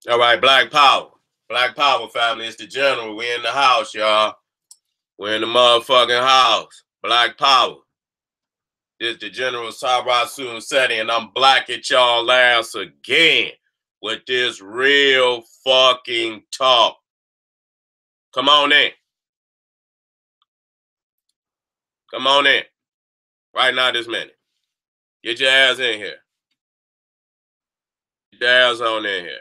All right, Black Power. Black Power family, it's the general. We in the house, y'all. We're in the motherfucking house. Black Power. This the General Seti, and I'm black at y'all ass again with this real fucking talk. Come on in. Come on in. Right now, this minute. Get your ass in here. Get your ass on in here.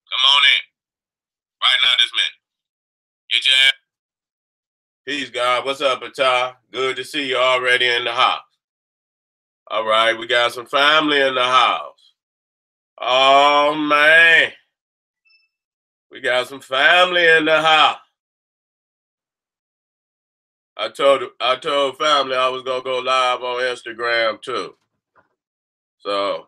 Come on in. Right now, this minute. Get your ass. Peace, God. What's up, Atar? Good to see you already in the house. All right, we got some family in the house. Oh, man. We got some family in the house. I told family I was gonna go live on Instagram too. So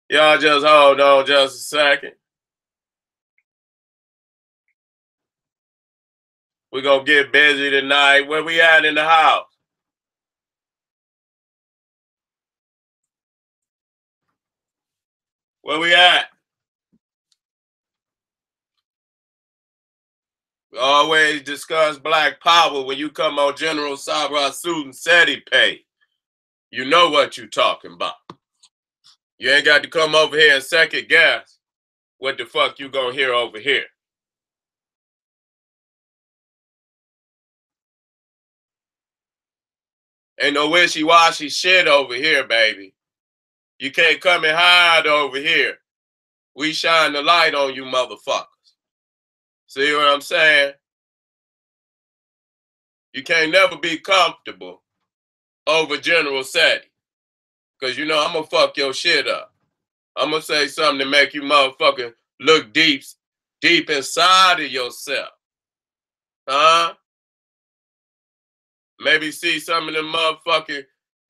y'all just hold on just a second. We're gonna get busy tonight. Where we at in the house? Where we at? We always discuss Black Power when you come on General Seti page. You know what you talking about. You ain't got to come over here and second guess what the fuck you gonna hear over here. Ain't no wishy-washy shit over here, baby. You can't come and hide over here. We shine the light on you motherfuckers. See what I'm saying? You can't never be comfortable over General Seti. Because you know I'm going to fuck your shit up. I'm going to say something to make you motherfucking look deep inside of yourself. Huh? Maybe see some of the motherfucking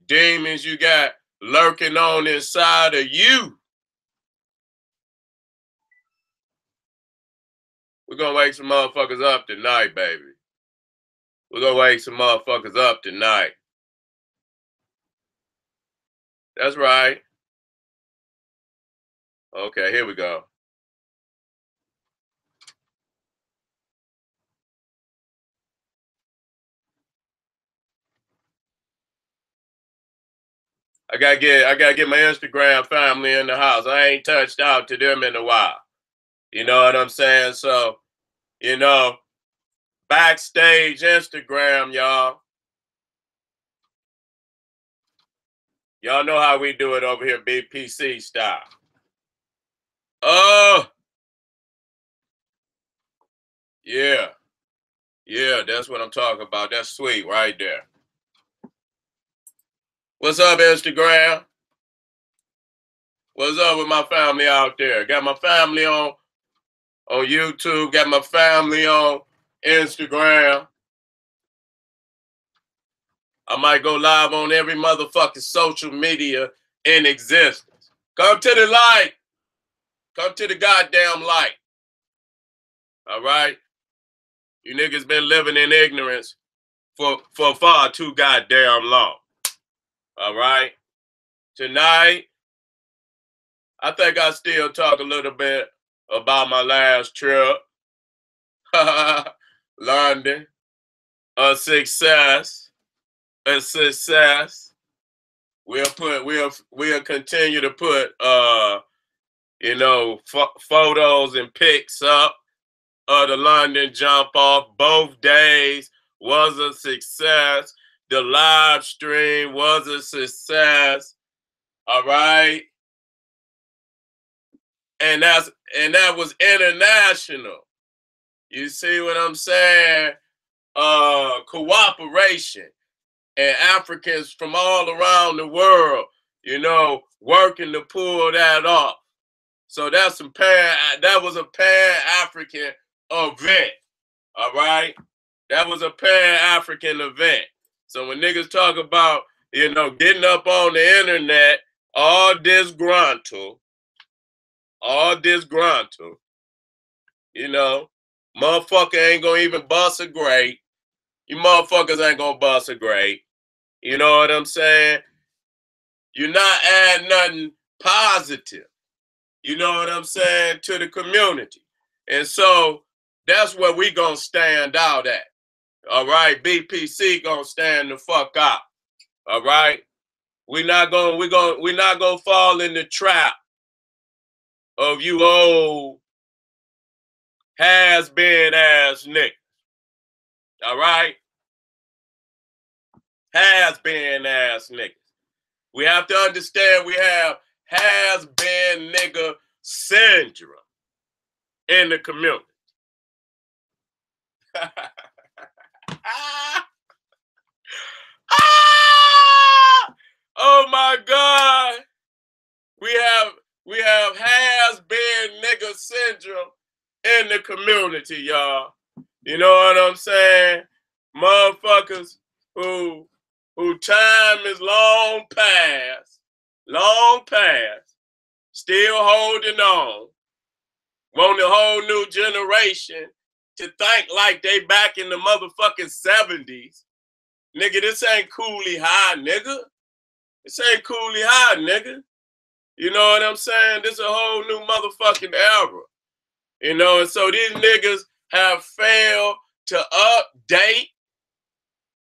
demons you got lurking on inside of you. We're going to wake some motherfuckers up tonight, baby. We're going to wake some motherfuckers up tonight. That's right. Okay, here we go. I gotta get my Instagram family in the house. I ain't touched out to them in a while. You know what I'm saying? So, you know, backstage Instagram, y'all. Y'all know how we do it over here, BPC style. Oh, yeah. Yeah, that's what I'm talking about. That's sweet right there. What's up, Instagram? What's up with my family out there? Got my family on YouTube, got my family on Instagram. I might go live on every motherfucking social media in existence. Come to the light. Come to the goddamn light. All right? You niggas been living in ignorance for far too goddamn long. All right? Tonight, I think I still talk a little bit about my last trip. London. A success. A success. We'll continue to put you know, photos and pics up of the London jump off. Both days was a success. The live stream was a success. All right. And that was international. You see what I'm saying? Cooperation and Africans from all around the world, you know, working to pull that off. So that was a Pan-African event. All right? That was a Pan-African event. So when niggas talk about, you know, getting up on the internet, all disgruntled, you know, Motherfucker ain't gonna even bust a grape. You motherfuckers ain't gonna bust a grape. You know what I'm saying? You're not adding nothing positive. You know what I'm saying? To the community. And so that's where we gonna stand out at. All right, BPC gonna stand the fuck out. All right, we're not gonna fall in the trap of you old has been ass niggas. All right, has been ass niggas. We have to understand we have has been nigga syndrome in the community. Oh my God. We have has been nigga syndrome in the community, y'all. You know what I'm saying? Motherfuckers who time is long past, still holding on, want the whole new generation to think like they back in the motherfucking 70s. Nigga, this ain't Cooley High, nigga. This ain't Cooley High, nigga. You know what I'm saying? This is a whole new motherfucking era. You know, and so these niggas have failed to update,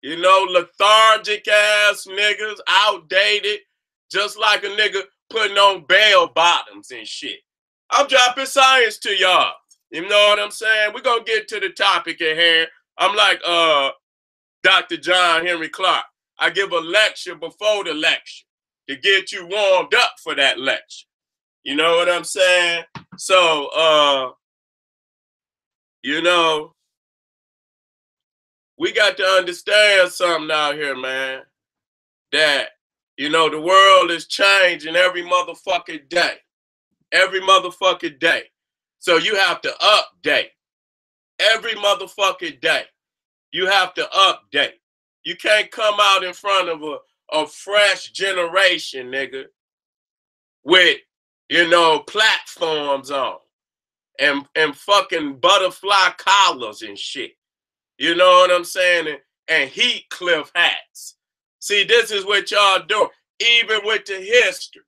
you know, lethargic ass niggas, outdated, just like a nigga putting on bell bottoms and shit. I'm dropping science to y'all. You know what I'm saying? We're gonna get to the topic at hand. I'm like Dr. John Henry Clark. I give a lecture before the lecture to get you warmed up for that lecture. You know what I'm saying? So, you know, we got to understand something out here, man, that, you know, the world is changing every motherfucking day. Every motherfucking day. So you have to update. Every motherfucking day. You have to update. You can't come out in front of a fresh generation, nigga, with, you know, platforms on and fucking butterfly collars and shit. You know what I'm saying? And heat cliff hats. See, this is what y'all do. Even with the history.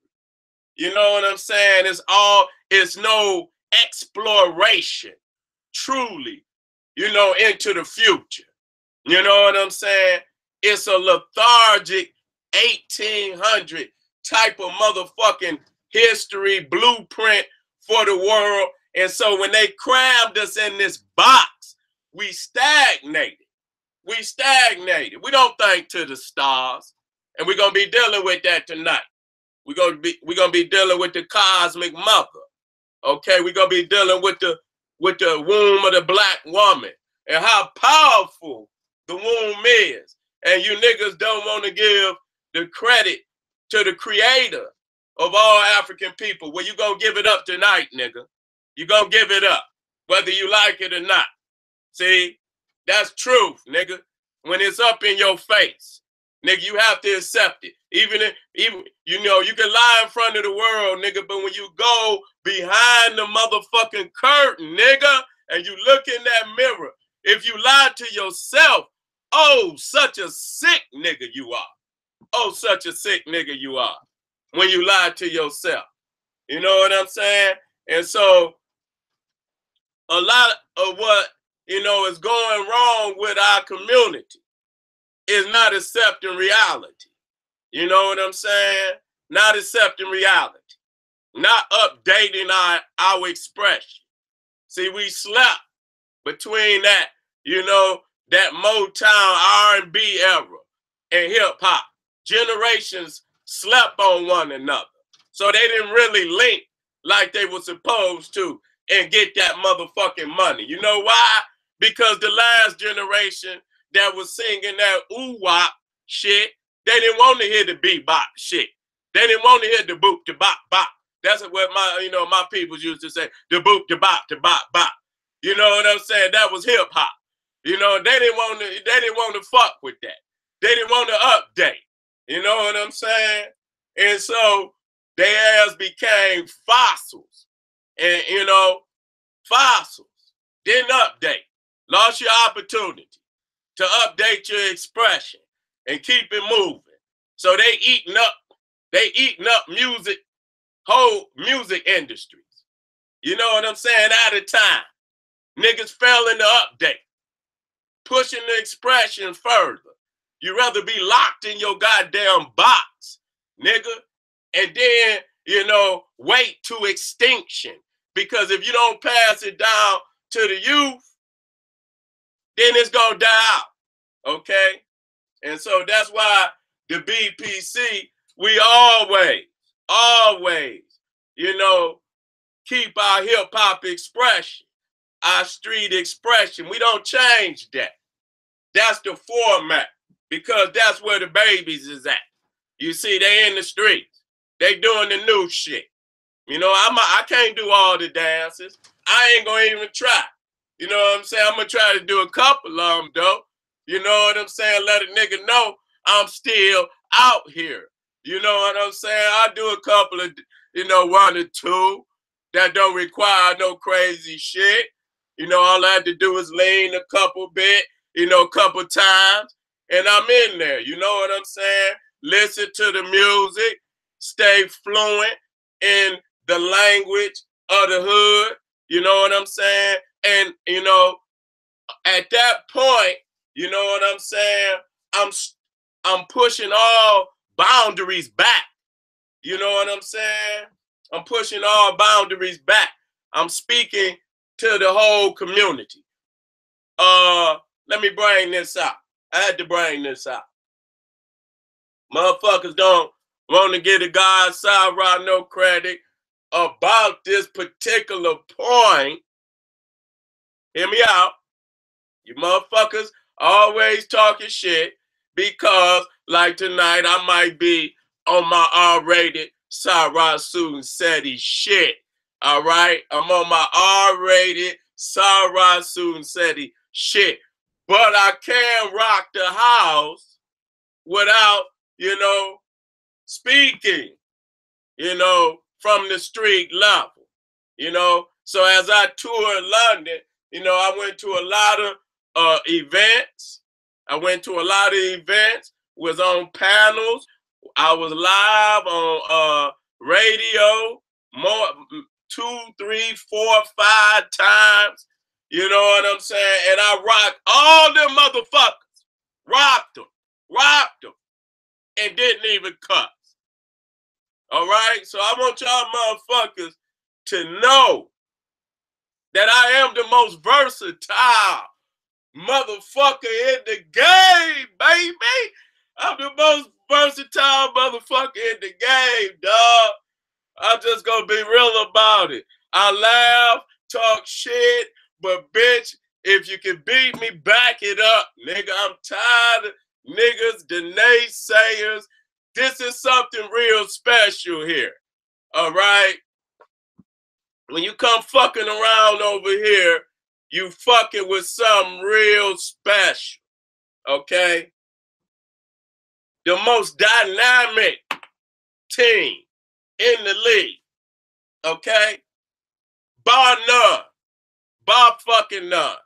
You know what I'm saying? It's no exploration, truly, you know, into the future. You know what I'm saying? It's a lethargic 1800 type of motherfucking history blueprint for the world. And so when they crammed us in this box, we stagnated. We stagnated. We don't think to the stars. And we're going to be dealing with that tonight. We're gonna be dealing with the cosmic mother. Okay, we're gonna be dealing with the womb of the black woman and how powerful the womb is. And you niggas don't want to give the credit to the creator of all African people. Well, you gonna give it up tonight, nigga. You gonna give it up, whether you like it or not. See, that's truth, nigga. When it's up in your face. Nigga, you have to accept it. Even you know, you can lie in front of the world, nigga, but when you go behind the motherfucking curtain, nigga, and you look in that mirror, if you lie to yourself, oh, such a sick nigga you are. Oh, such a sick nigga you are when you lie to yourself. You know what I'm saying? And so a lot of what, you know, is going wrong with our community is not accepting reality. You know what I'm saying? Not accepting reality. Not updating our expression. See, we slept between that, you know, that Motown R&B era and hip hop. Generations slept on one another. So they didn't really link like they were supposed to and get that motherfucking money. You know why? Because the last generation that was singing that ooh-wop shit, they didn't want to hear the bebop shit. They didn't want to hear the boop, the bop, bop. That's what my people used to say, the boop, the bop, the bop, bop. You know what I'm saying? That was hip hop. You know, they didn't want to fuck with that. They didn't want to update. You know what I'm saying? And so they ass became fossils. And you know, fossils. Didn't update. Lost your opportunity to update your expression and keep it moving. So they eating up music, whole music industries. You know what I'm saying? At a time. Niggas fell in the update, pushing the expression further. You'd rather be locked in your goddamn box, nigga, and then, wait to extinction. Because if you don't pass it down to the youth, then it's gonna die out, okay? And so that's why the BPC, we always, keep our hip-hop expression, our street expression. We don't change that. That's the format, because that's where the babies is at. You see, they in the streets. They doing the new shit. I can't do all the dances. I ain't gonna even try. You know what I'm saying? I'm gonna try to do a couple of them, though. You know what I'm saying? Let a nigga know I'm still out here. You know what I'm saying? I do a couple of, 1 or 2 that don't require no crazy shit. All I have to do is lean a couple bit, couple times, and I'm in there. You know what I'm saying? Listen to the music, stay fluent in the language of the hood. You know what I'm saying? And, at that point, you know what I'm saying? I'm pushing all boundaries back. You know what I'm saying? I'm pushing all boundaries back. I'm speaking to the whole community. Let me bring this out. I had to bring this out. Motherfuckers don't want to give a God Sirah no credit about this particular point. Hear me out. You motherfuckers always talking shit because, like tonight, I might be on my R-rated Sirah Seti shit. All right? I'm on my R-rated Sirah Seti shit. But I can rock the house without, speaking, from the street level, So as I toured London, I went to a lot of events. Was on panels. I was live on radio more 2, 3, 4, 5 times. You know what I'm saying? And I rocked all them motherfuckers. Rocked them, and didn't even cuss. All right? So I want y'all motherfuckers to know that I am the most versatile motherfucker in the game, baby. I'm the most versatile motherfucker in the game, dog. I'm just gonna be real about it. I laugh, talk shit, but bitch, if you can beat me, back it up, nigga. I'm tired of niggas, the naysayers. This is something real special here, all right? When you come fucking around over here, you fucking with something real special, okay? The most dynamic team in the league, okay? Bar none. Bar fucking none.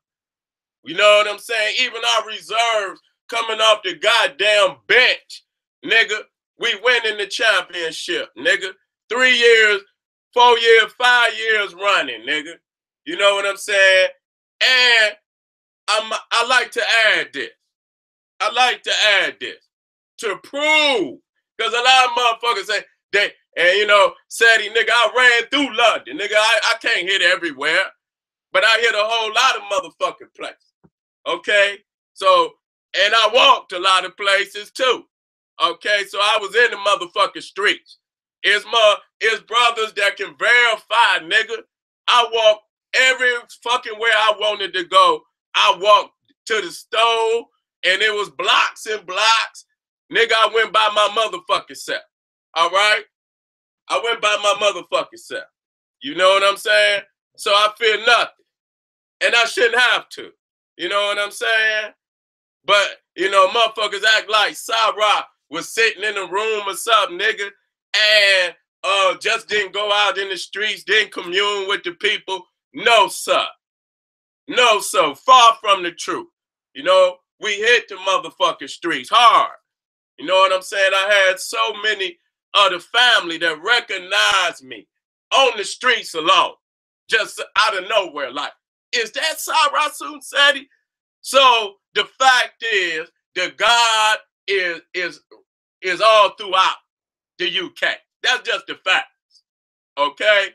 You know what I'm saying? Even our reserves coming off the goddamn bench, nigga, we winning the championship, nigga. 3 years, 4 years, 5 years running, nigga. You know what I'm saying? And I like to add this. To prove, because a lot of motherfuckers say, Seti, nigga, I ran through London. Nigga, I can't hit everywhere, but I hit a whole lot of motherfucking places. Okay? So, and I walked a lot of places too. Okay? So I was in the motherfucking streets. It's brothers that can verify, nigga. I walked every fucking where I wanted to go. I walked to the stove, and it was blocks and blocks. Nigga, I went by my motherfucking self. All right? I went by my motherfucking self. You know what I'm saying? So I feel nothing. And I shouldn't have to. You know what I'm saying? But, motherfuckers act like Sirah was sitting in a room or something, nigga, and just didn't go out in the streets, didn't commune with the people. No, sir. No, so far from the truth. You know, we hit the motherfucking streets hard. You know what I'm saying? I had so many of the family that recognized me on the streets alone, just out of nowhere. Like, is that Sarasun Seti? So the fact is that God is all throughout the UK. That's just the fact. Okay?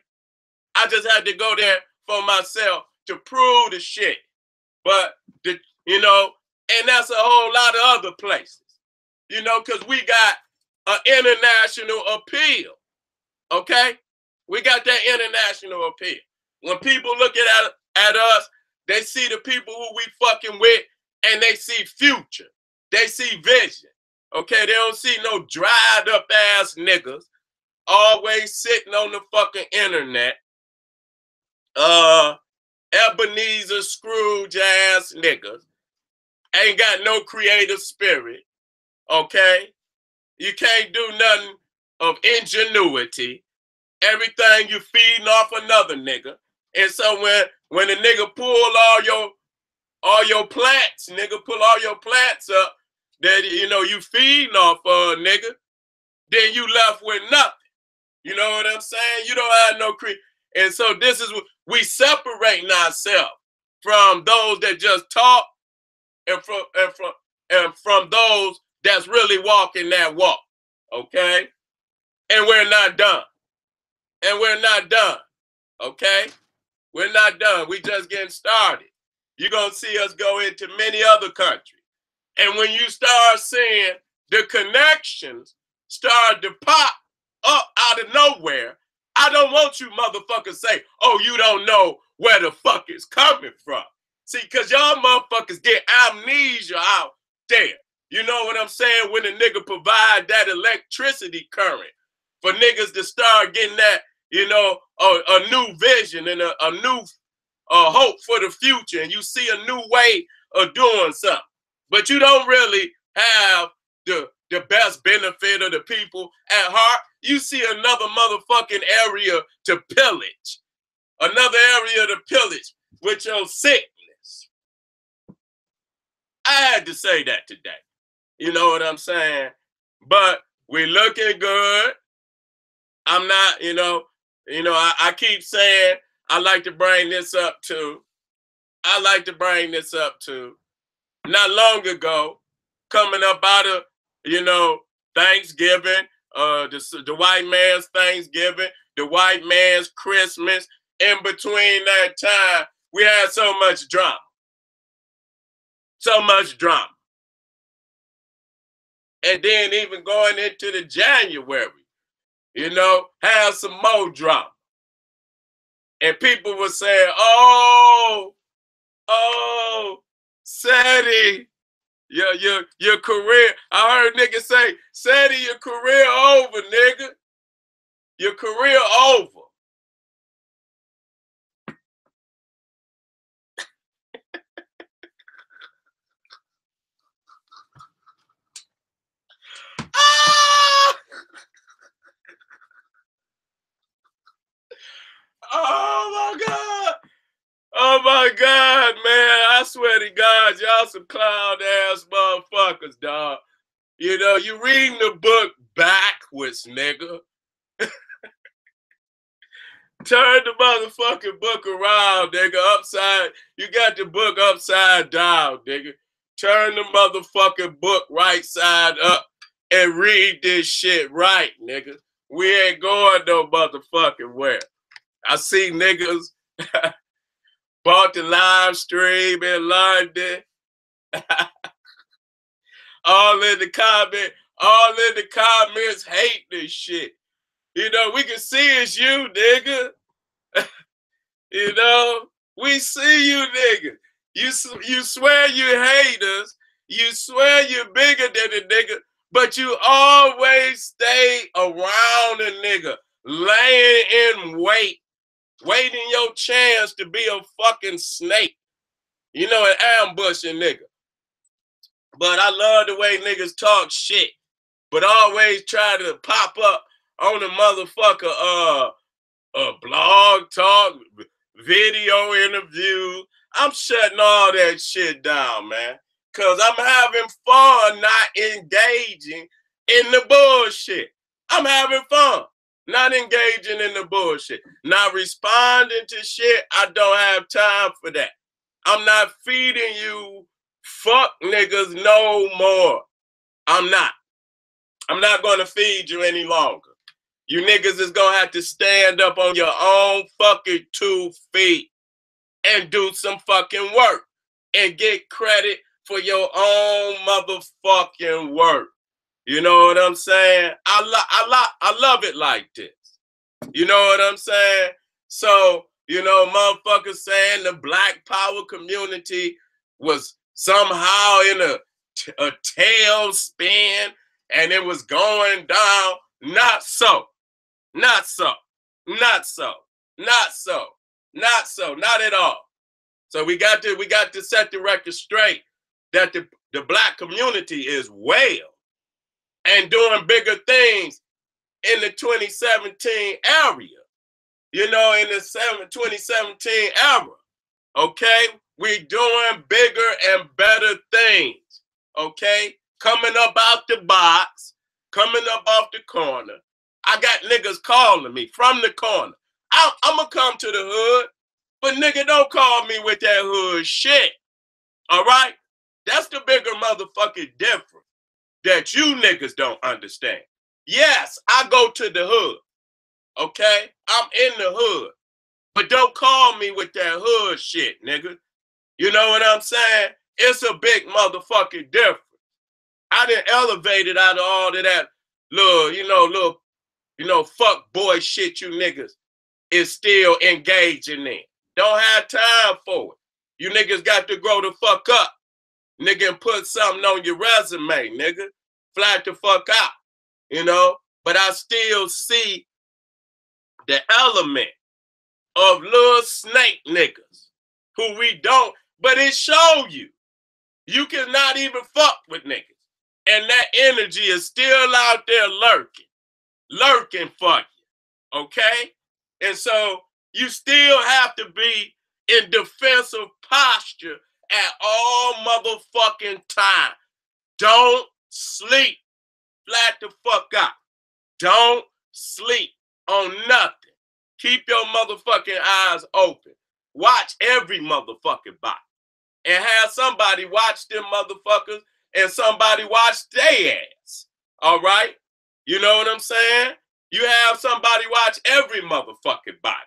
I just had to go there for myself to prove the shit. But you know, and that's a whole lot of other places. You know, because we got an international appeal. Okay? We got that international appeal. When people look at us, they see the people who we fucking with and they see future. They see vision. Okay? They don't see no dried up ass niggas always sitting on the fucking internet. Ebenezer Scrooge ass niggas. Ain't got no creative spirit. Okay? You can't do nothing of ingenuity. Everything you feeding off another nigga. And so when the nigga pull all your plants, nigga, pull all your plants up that you know you feeding off nigga, then you left with nothing. You know what I'm saying? You don't have no and so this is what we separating ourselves from those that just talk and from those that's really walking that walk. Okay? And we're not done. And we're not done. Okay? We're not done. We just getting started. You're going to see us go into many other countries. And when you start seeing the connections start to pop up out of nowhere, I don't want you motherfuckers say, oh, you don't know where the fuck it's coming from. See, because y'all motherfuckers get amnesia out there. You know what I'm saying? When a nigga provide that electricity current for niggas to start getting that, you know, a new vision and a new hope for the future. And you see a new way of doing something. But you don't really have the best benefit of the people at heart. You see another motherfucking area to pillage. Another area to pillage with your sickness. I had to say that today. You know what I'm saying? But we looking good. I'm not, you know, I keep saying I like to bring this up too. Not long ago, coming up out of, you know, Thanksgiving, the white man's Thanksgiving, the white man's Christmas. In between that time, we had so much drama. So much drama. And then even going into the January, you know, have some more drama. And people were saying, oh, Seti, your career. I heard niggas say, Seti, your career over, nigga. Your career over. Oh my God. Oh my God, man. I swear to God, y'all some clown ass motherfuckers, dog. You know, you reading the book backwards, nigga. Turn the motherfucking book around, nigga. Upside. You got the book upside down, nigga. Turn the motherfucking book right side up and read this shit right, nigga. We ain't going no motherfucking where. I see niggas bought the live stream in London. all in the comments hate this shit. You know, we can see it's you, nigga. You know, we see you, nigga. You swear you hate us. You swear you're bigger than a nigga, but you always stay around a nigga, laying in wait, waiting your chance to be a fucking snake. You know, an ambushing nigga. But I love the way niggas talk shit, but always try to pop up on the motherfucker blog talk, video interview. I'm shutting all that shit down, man. Cause I'm having fun not engaging in the bullshit. I'm having fun not engaging in the bullshit. Not responding to shit. I don't have time for that. I'm not feeding you fuck niggas no more. I'm not. I'm not going to feed you any longer. You niggas is going to have to stand up on your own fucking 2 feet and do some fucking work and get credit for your own motherfucking work. You know what I'm saying? I love it like this. You know what I'm saying? So, you know, motherfuckers saying the Black Power community was somehow in a tailspin and it was going down. Not so. Not so. Not so. Not so. Not so. Not at all. So we got to set the record straight that the Black community is well and doing bigger things in the 2017 area. You know, in the 2017 era. Okay? We're doing bigger and better things. Okay? Coming up out the box, coming up off the corner. I got niggas calling me from the corner. I'm going to come to the hood, but nigga, don't call me with that hood shit. All right? That's the bigger motherfucking difference that you niggas don't understand. Yes, I go to the hood. Okay? I'm in the hood. But don't call me with that hood shit, nigga. You know what I'm saying? It's a big motherfucking difference. I done elevated out of all of that little, fuck boy shit you niggas is still engaging in. Don't have time for it. You niggas got to grow the fuck up. Nigga, and put something on your resume, nigga. Flat the fuck out, you know? But I still see the element of little snake niggas who we don't, but it show you. You cannot even fuck with niggas. And that energy is still out there lurking for you, okay? And so you still have to be in defensive posture at all motherfucking time. Don't sleep. Flat the fuck out. Don't sleep on nothing. Keep your motherfucking eyes open. Watch every motherfucking body. And have somebody watch them motherfuckers and somebody watch their ass. All right? You know what I'm saying? You have somebody watch every motherfucking body.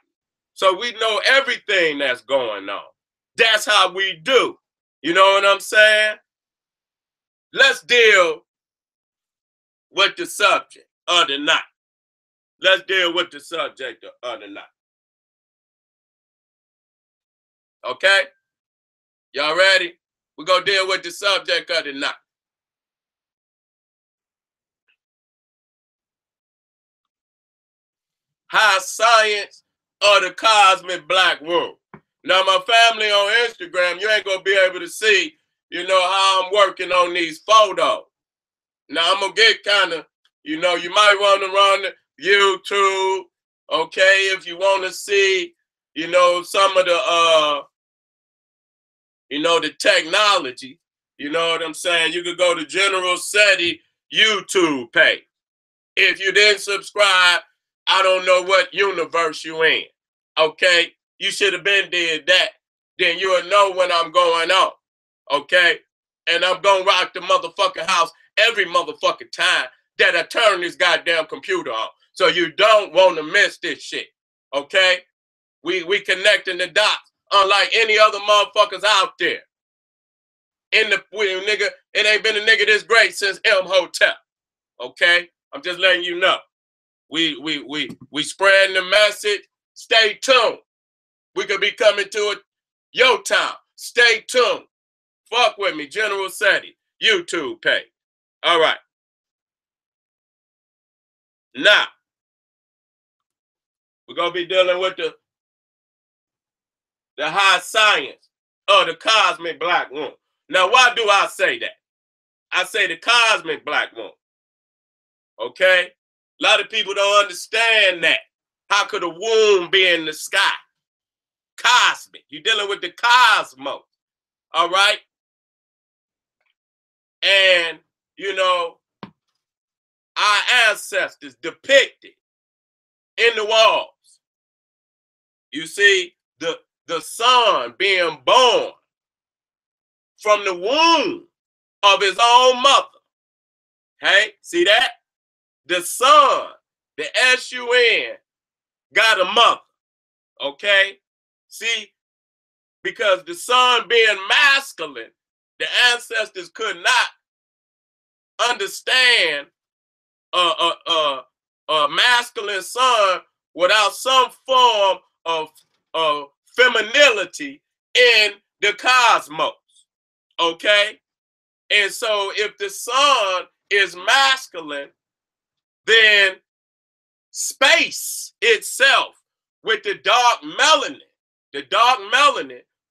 So we know everything that's going on. That's how we do. You know what I'm saying? Let's deal with the subject of the night. Let's deal with the subject of the night. Okay? Y'all ready? We're going to deal with the subject of the night. High science of the cosmic black womb. Now, my family on Instagram, you ain't going to be able to see, how I'm working on these photos. Now, I'm going to get kind of, you might want to run YouTube, okay, if you want to see, some of the, the technology, you know what I'm saying? You could go to General Seti YouTube page. If you didn't subscribe, I don't know what universe you in, okay? You should have been did that. Then you'll know when I'm going on, okay? And I'm going to rock the motherfucking house every motherfucking time that I turn this goddamn computer on. So you don't want to miss this shit, okay? We connecting the dots unlike any other motherfuckers out there. Nigga, it ain't been a nigga this great since Hotel, okay? I'm just letting you know. We spreading the message. Stay tuned. We could be coming to it your time. Stay tuned. Fuck with me, General Seti, YouTube page. All right. Now, we're going to be dealing with the high science of the cosmic black womb. Now, why do I say that? I say the cosmic black womb. Okay? A lot of people don't understand that. How could a womb be in the sky? cosmic. You're dealing with the cosmos. All right. And, you know, our ancestors depicted in the walls. You see the son being born from the womb of his own mother. Hey, see that? The son, the S-U-N, got a mother. Okay? See, because the son being masculine, the ancestors could not understand a masculine son without some form of femininity in the cosmos. Okay? And so if the sun is masculine, then space itself with the dark melanin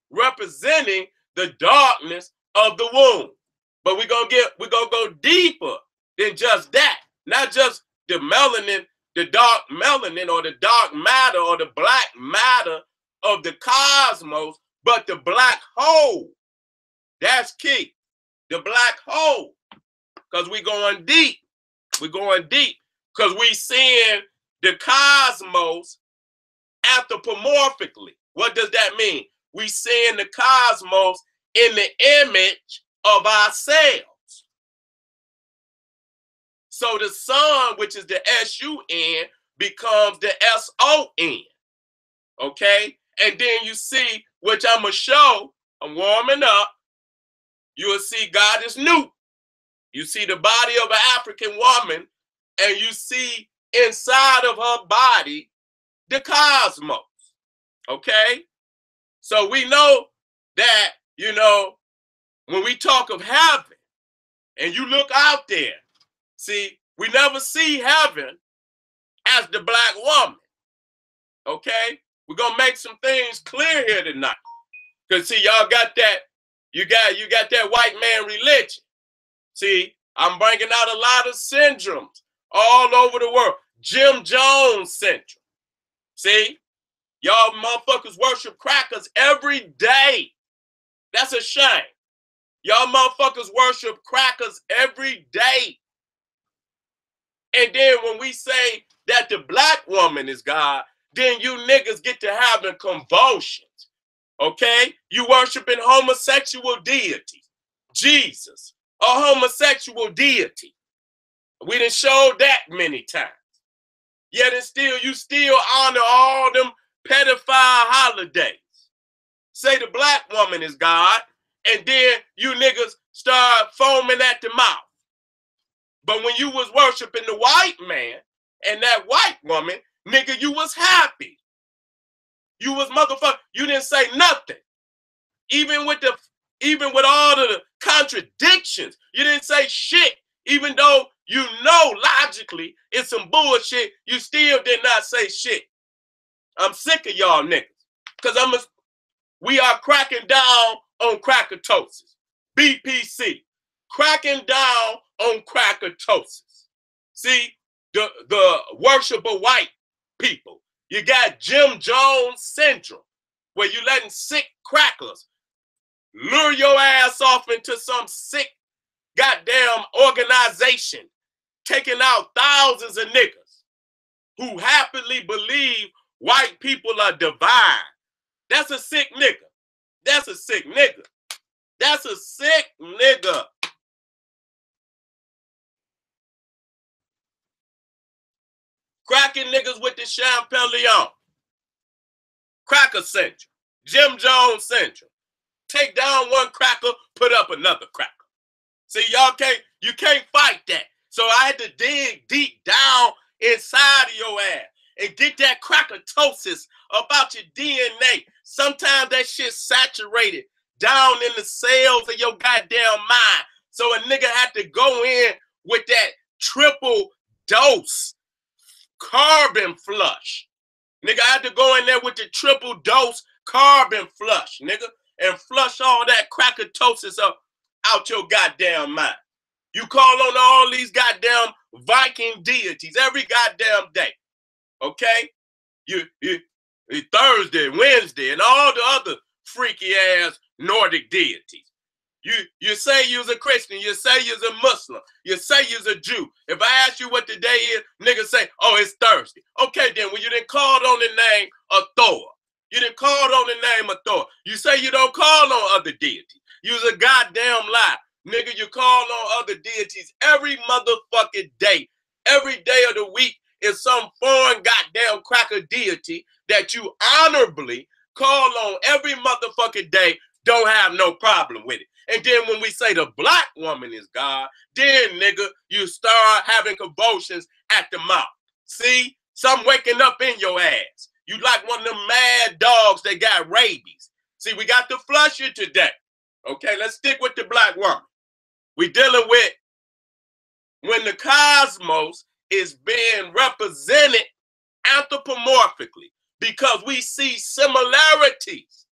representing the darkness of the womb. But we're gonna go deeper than just that. Not just the melanin, the dark melanin or the dark matter or the black matter of the cosmos, but the black hole. That's key. The black hole. Because we're going deep. We're going deep. Because we seeing the cosmos anthropomorphically. What does that mean? We seeing the cosmos in the image of ourselves. So the sun, which is the S-U-N, becomes the S-O-N. Okay? And then you see, which I'm going to show, I'm warming up, you will see God is new. You see the body of an African woman, and you see inside of her body the cosmos. Okay? So we know that, you know, when we talk of heaven, and you look out there, see, we never see heaven as the black woman. Okay? We're going to make some things clear here tonight. Because, see, y'all got that, you got that white man religion. See, I'm bringing out a lot of syndromes all over the world. Jim Jones syndrome. See, y'all motherfuckers worship crackers every day. That's a shame. Y'all motherfuckers worship crackers every day. And then when we say that the black woman is God, then you niggas get to having convulsions. Okay? You worshiping homosexual deities. Jesus, a homosexual deity. We done showed that many times. Yet and still, you still honor all them pedophile holidays. Say the black woman is God, and then you niggas start foaming at the mouth. But when you was worshiping the white man and that white woman, nigga, you was happy. You was motherfucker. You didn't say nothing. Even with all of the contradictions, you didn't say shit. Even though you know logically it's some bullshit, you still did not say shit. I'm sick of y'all niggas. Because we are cracking down on crackatosis. BPC. Cracking down on crackatosis. See, the worship of white people. You got Jim Jones syndrome, where you letting sick crackers lure your ass off into some sick goddamn organization, taking out thousands of niggas who happily believe white people are divine. That's a sick nigga. That's a sick nigga. That's a sick nigga. Cracking niggas with the Champollion. Cracker syndrome. Jim Jones syndrome. Take down one cracker, put up another cracker. See, you can't fight that. So I had to dig deep down inside of your ass and get that crackatosis about your DNA. Sometimes that shit's saturated down in the cells of your goddamn mind. So a nigga had to go in with that triple dose carbon flush. Nigga, I had to go in there with the triple dose carbon flush, nigga, and flush all that crackatosis up out your goddamn mind. You call on all these goddamn Viking deities every goddamn day. Okay? Thursday, Wednesday, and all the other freaky ass Nordic deities. You say you're a Christian, you say you're a Muslim, you say you're a Jew. If I ask you what the day is, niggas say, oh, it's Thursday. Okay, then when you didn't call on the name of Thor, you didn't call on the name of Thor. You say you don't call on other deities. You's a goddamn lie. Nigga, you call on other deities every motherfucking day. Every day of the week is some foreign goddamn cracker deity that you honorably call on every motherfucking day. Don't have no problem with it. And then when we say the black woman is God, then, nigga, you start having convulsions at the mouth. See? Some waking up in your ass. You like one of them mad dogs that got rabies. See, we got to flush you today. Okay, let's stick with the black woman. We dealing with when the cosmos is being represented anthropomorphically because we see similarities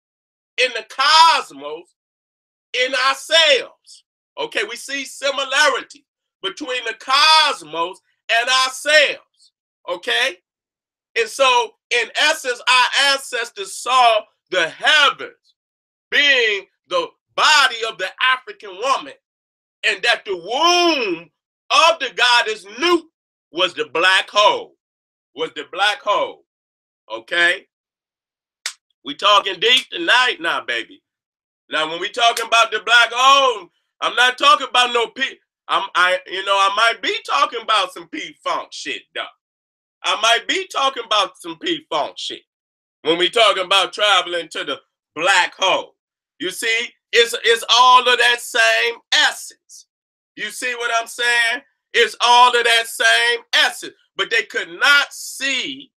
in the cosmos in ourselves. Okay, we see similarity between the cosmos and ourselves. Okay, and so in essence, our ancestors saw the heavens being the body of the African woman, and that the womb of the goddess Nut was the black hole. Was the black hole. Okay, we talking deep tonight now, baby. Now, when we talking about the black hole, I'm not talking about no I might be talking about some P-Funk shit, though. I might be talking about some P-Funk shit when we talking about traveling to the black hole. You see, it's all of that same essence. You see what I'm saying? It's all of that same essence. But they could not see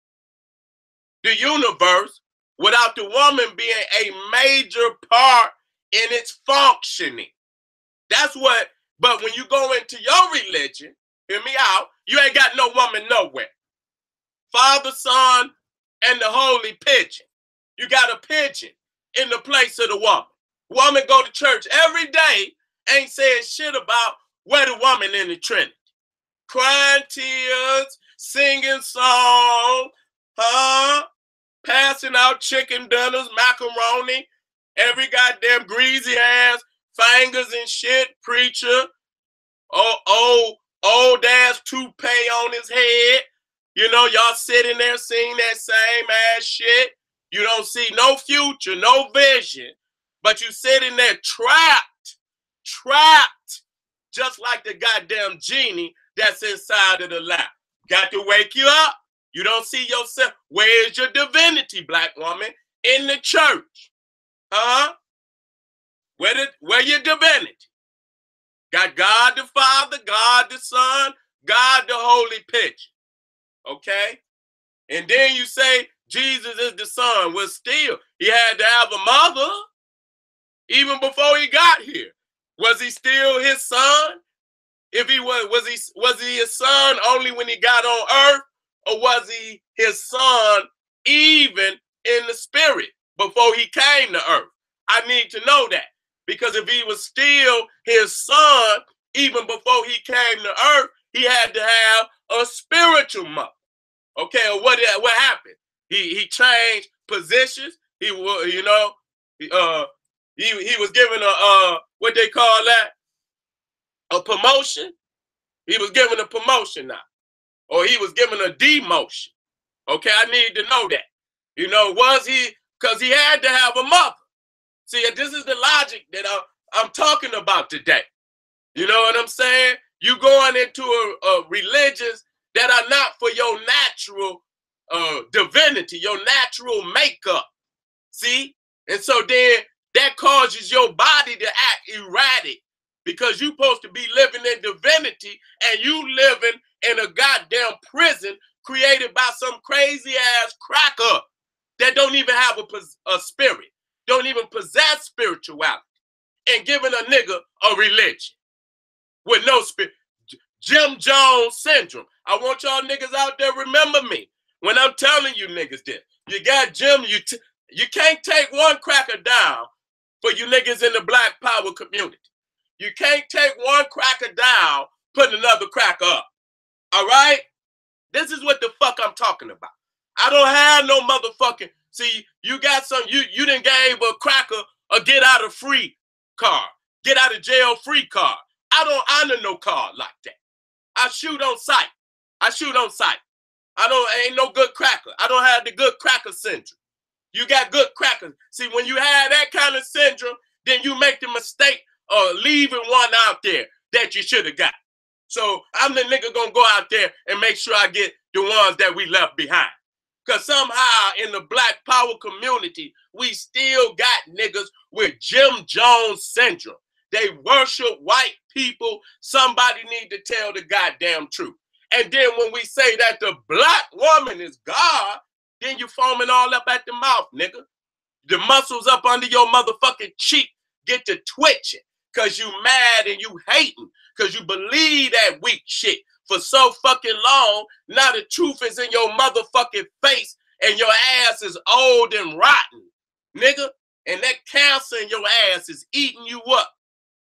the universe without the woman being a major part in its functioning. That's what, but when you go into your religion, hear me out, you ain't got no woman nowhere. Father, Son, and the holy pigeon. You got a pigeon in the place of the woman. Woman go to church every day, ain't saying shit about where the woman in the Trinity. Crying tears, singing songs, passing out chicken dinners, macaroni, every goddamn greasy ass, fingers and shit, preacher, old ass toupee on his head. You know, y'all sitting there seeing that same ass shit. You don't see no future, no vision, but you sitting there trapped, just like the goddamn genie that's inside of the lamp. Got to wake you up. You don't see yourself. Where's your divinity, black woman? In the church. Where your divinity? Got God the Father, God the Son, God the Holy Pigeon. Okay? And then you say Jesus is the Son. Well, still, he had to have a mother even before he got here. Was he still his son? If he was he his son only when he got on earth, or was he his son even in the spirit before he came to earth? I need to know that, because if he was still his son even before he came to earth, he had to have a spiritual mother. Okay, or what happened? He changed positions. He was, he was given a what they call that, a promotion. He was given a promotion now, or he was given a demotion. Okay, I need to know that. Was he? Because he had to have a mother. See, this is the logic that I'm talking about today. You know what I'm saying? You going into a religions that are not for your natural divinity, your natural makeup. See? And so then that causes your body to act erratic, because you're supposed to be living in divinity and you living in a goddamn prison created by some crazy ass cracker that don't even have a spirit, don't even possess spirituality, and giving a nigga a religion with no spirit. Jim Jones syndrome. I want y'all niggas out there, remember me when I'm telling you niggas this. You got Jim, you can't take one cracker down for you niggas in the black power community. You can't take one cracker down, put another cracker up. All right? This is what the fuck I'm talking about. I don't have no motherfucking See, you got some, you done gave a cracker a get out of free card, get out of jail free card. I don't honor no card like that. I shoot on sight. I shoot on sight. Ain't no good cracker. I don't have the good cracker syndrome. You got good crackers. See, when you have that kind of syndrome, then you make the mistake of leaving one out there that you should have got. So I'm the nigga gonna go out there and make sure I get the ones that we left behind. Because somehow in the Black Power community, we still got niggas with Jim Jones syndrome. They worship white people. Somebody need to tell the goddamn truth. And then when we say that the black woman is God, then you foaming all up at the mouth, nigga. The muscles up under your motherfucking cheek get to twitching because you mad and you hating because you believe that weak shit for so fucking long. Now the truth is in your motherfucking face and your ass is old and rotten, nigga. And that cancer in your ass is eating you up.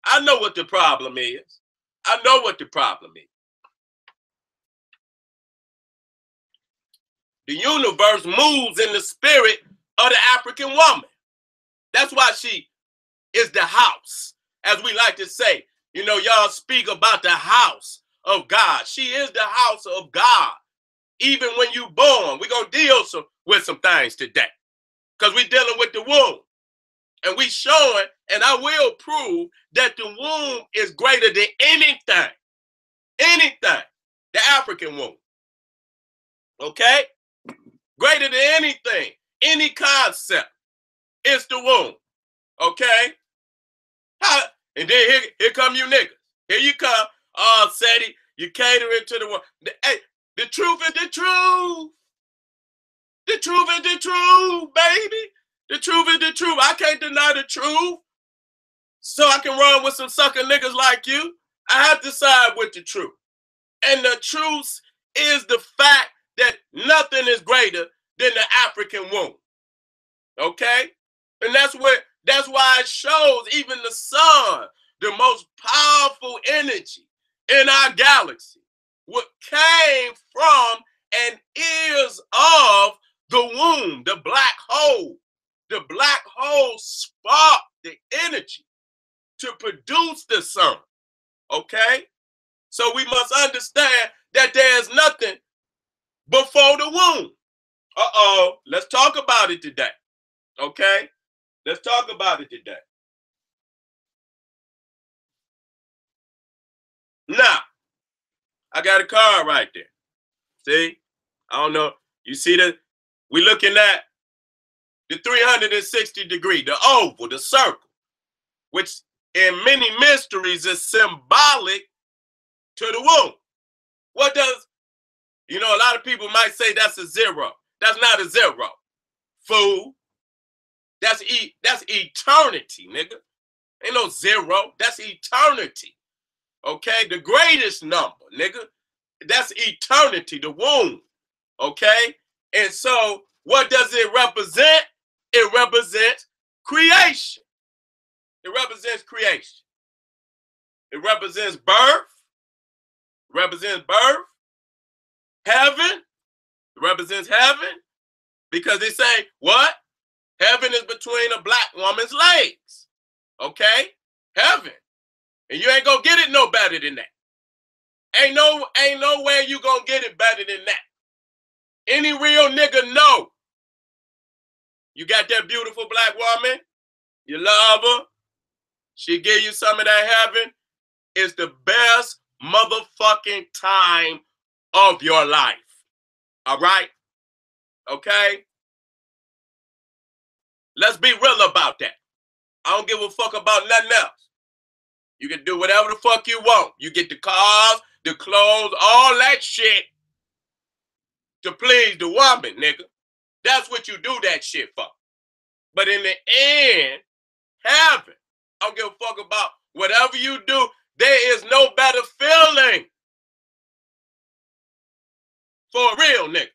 I know what the problem is. I know what the problem is. The universe moves in the spirit of the African woman. That's why she is the house. As we like to say, you know, y'all speak about the house of God. She is the house of God. Even when you born, we're going to deal with some things today. Because we're dealing with the womb. And we showing, and I will prove, that the womb is greater than anything. Anything. The African womb. Okay? Greater than anything. Any concept. It's the womb. Okay? And then here come you niggas. Here you come. Oh, Seti, you catering to the world. Hey, the truth is the truth. The truth is the truth, baby. The truth is the truth. I can't deny the truth. So I can run with some sucker niggas like you. I have to side with the truth. And the truth is the fact that nothing is greater than the African womb. Okay? And that's why it shows even the sun, the most powerful energy in our galaxy, what came from and is of the womb, the black hole. The black hole sparked the energy to produce the sun. Okay? So we must understand that there's nothing before the womb. Uh-oh, let's talk about it today. Okay? Let's talk about it today. Now, I got a card right there. See? I don't know. You see that? We're looking at the 360 degree, the oval, the circle, which in many mysteries is symbolic to the womb. What does, you know, a lot of people might say that's a zero. That's not a zero, fool. That's eternity, nigga. Ain't no zero. That's eternity. Okay? The greatest number, nigga. That's eternity, the womb. Okay? And so what does it represent? It represents creation. It represents creation. It represents birth. It represents birth. Heaven. It represents heaven. Because they say, what? Heaven is between a black woman's legs. Okay? Heaven. And you ain't gonna get it no better than that. Ain't no way you gonna get it better than that. Any real nigga know. You got that beautiful black woman. You love her. She give you some of that heaven. It's the best motherfucking time of your life. All right? Okay? Let's be real about that. I don't give a fuck about nothing else. You can do whatever the fuck you want. You get the cars, the clothes, all that shit to please the woman, nigga. That's what you do that shit for. But in the end, heaven, I don't give a fuck about whatever you do. There is no better feeling for a real nigga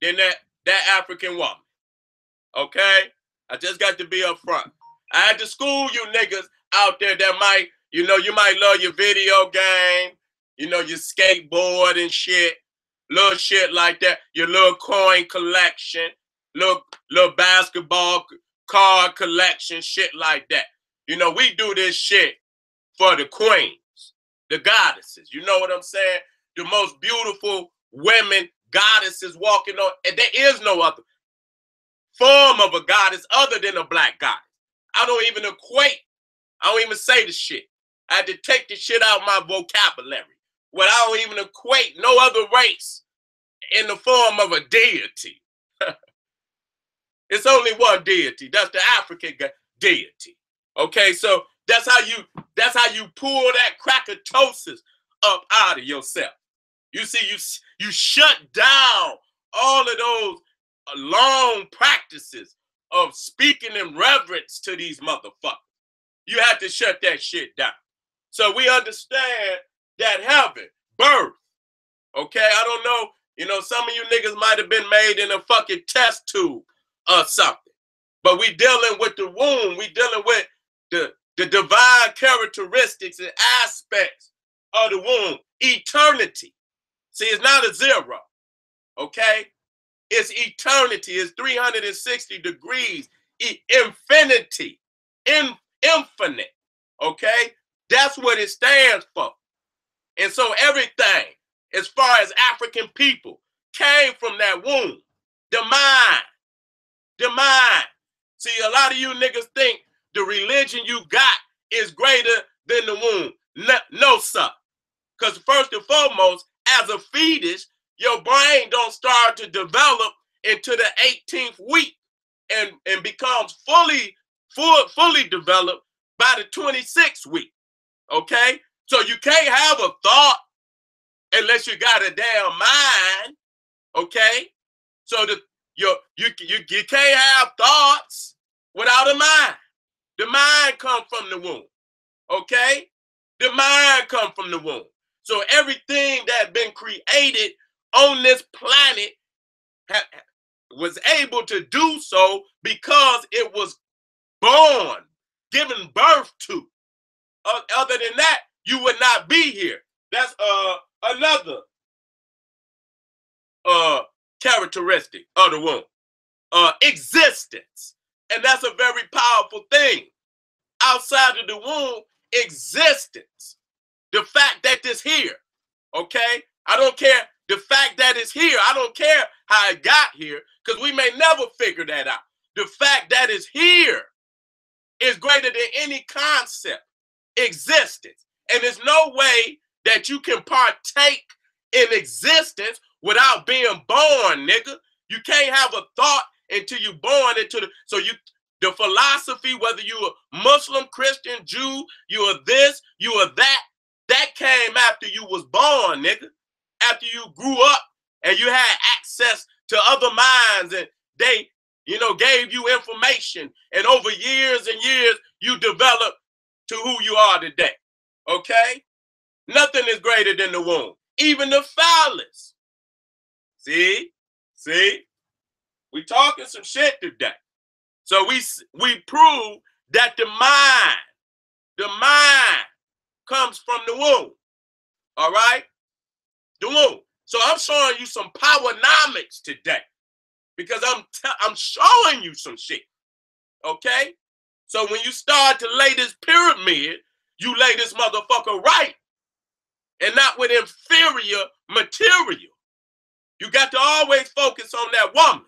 than that African woman. Okay? I just got to be upfront. I had to school you niggas out there that might, you know, you might love your video game, you know, your skateboard and shit, little shit like that, your little coin collection. little basketball card collection, shit like that. You know, we do this shit for the queens, the goddesses. You know what I'm saying? The most beautiful women, goddesses walking on, and there is no other form of a goddess other than a black goddess. I don't even say the shit. I had to take the shit out of my vocabulary. Well, I don't even equate no other race in the form of a deity. It's only one deity. That's the African deity. Okay, so that's how you pull that crackatosis up out of yourself. You see, you shut down all of those long practices of speaking in reverence to these motherfuckers. You have to shut that shit down. So we understand that heaven, birth, okay? I don't know, you know, some of you niggas might have been made in a fucking test tube or something. But we dealing with the womb. We dealing with the divine characteristics and aspects of the womb. Eternity. See, it's not a zero, okay? It's eternity. It's 360 degrees. Infinity. Infinite, okay? That's what it stands for. And so everything, as far as African people, came from that womb. The mind. The mind. See, a lot of you niggas think the religion you got is greater than the womb. No, sir. Because first and foremost, as a fetus, your brain don't start to develop into the 18th week and becomes fully developed by the 26th week. Okay? So you can't have a thought unless you got a damn mind. Okay? So you can't have thoughts without a mind. The mind comes from the womb. Okay? The mind comes from the womb. So everything that been created on this planet was able to do so because it was born, given birth to. Other than that, you would not be here. That's another characteristic of the womb. Existence. And that's a very powerful thing. Outside of the womb, existence. The fact that it's here. Okay? I don't care. The fact that it's here, I don't care how it got here, because we may never figure that out. The fact that it's here is greater than any concept. Existence. And there's no way that you can partake in existence without being born, nigga. You can't have a thought until you're born into the philosophy, whether you're a Muslim, Christian, Jew, you are this, you are that came after you was born, nigga. After you grew up and you had access to other minds and they, you know, gave you information, and over years and years, you developed to who you are today, okay? Nothing is greater than the womb, even the phallus. See? We talking some shit today. So we prove that the mind comes from the womb, all right? The womb. So I'm showing you some powernomics today because I'm showing you some shit, okay? So when you start to lay this pyramid, you lay this motherfucker right and not with inferior material. You got to always focus on that woman.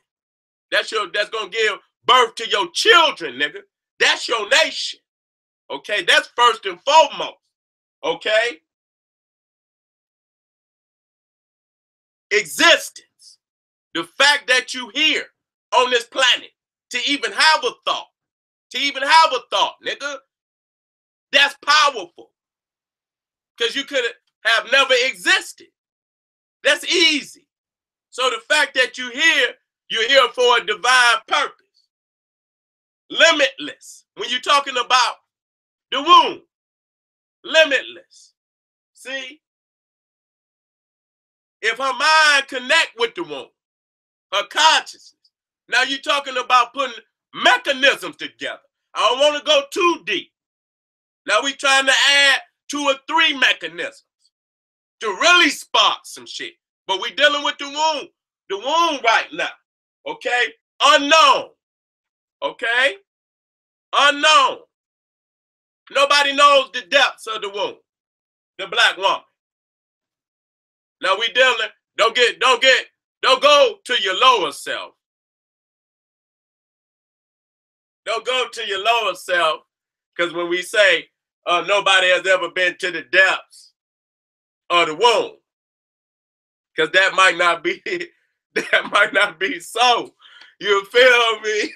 That's gonna give birth to your children, nigga. That's your nation. Okay, that's first and foremost. Okay? Existence. The fact that you here on this planet to even have a thought. Nigga. That's powerful. Because you could have never existed. That's easy. So the fact that you're here for a divine purpose. Limitless. When you're talking about the womb, limitless. See? If her mind connect with the womb, her consciousness. Now you're talking about putting mechanisms together. I don't want to go too deep. Now we trying to add 2 or 3 mechanisms to really spark some shit. But we dealing with the womb right now. Okay? Unknown. Okay? Unknown. Nobody knows the depths of the womb. The black woman. Now we dealing, don't go to your lower self. Don't go to your lower self, because when we say nobody has ever been to the depths of the womb, because that might not be so. You feel me?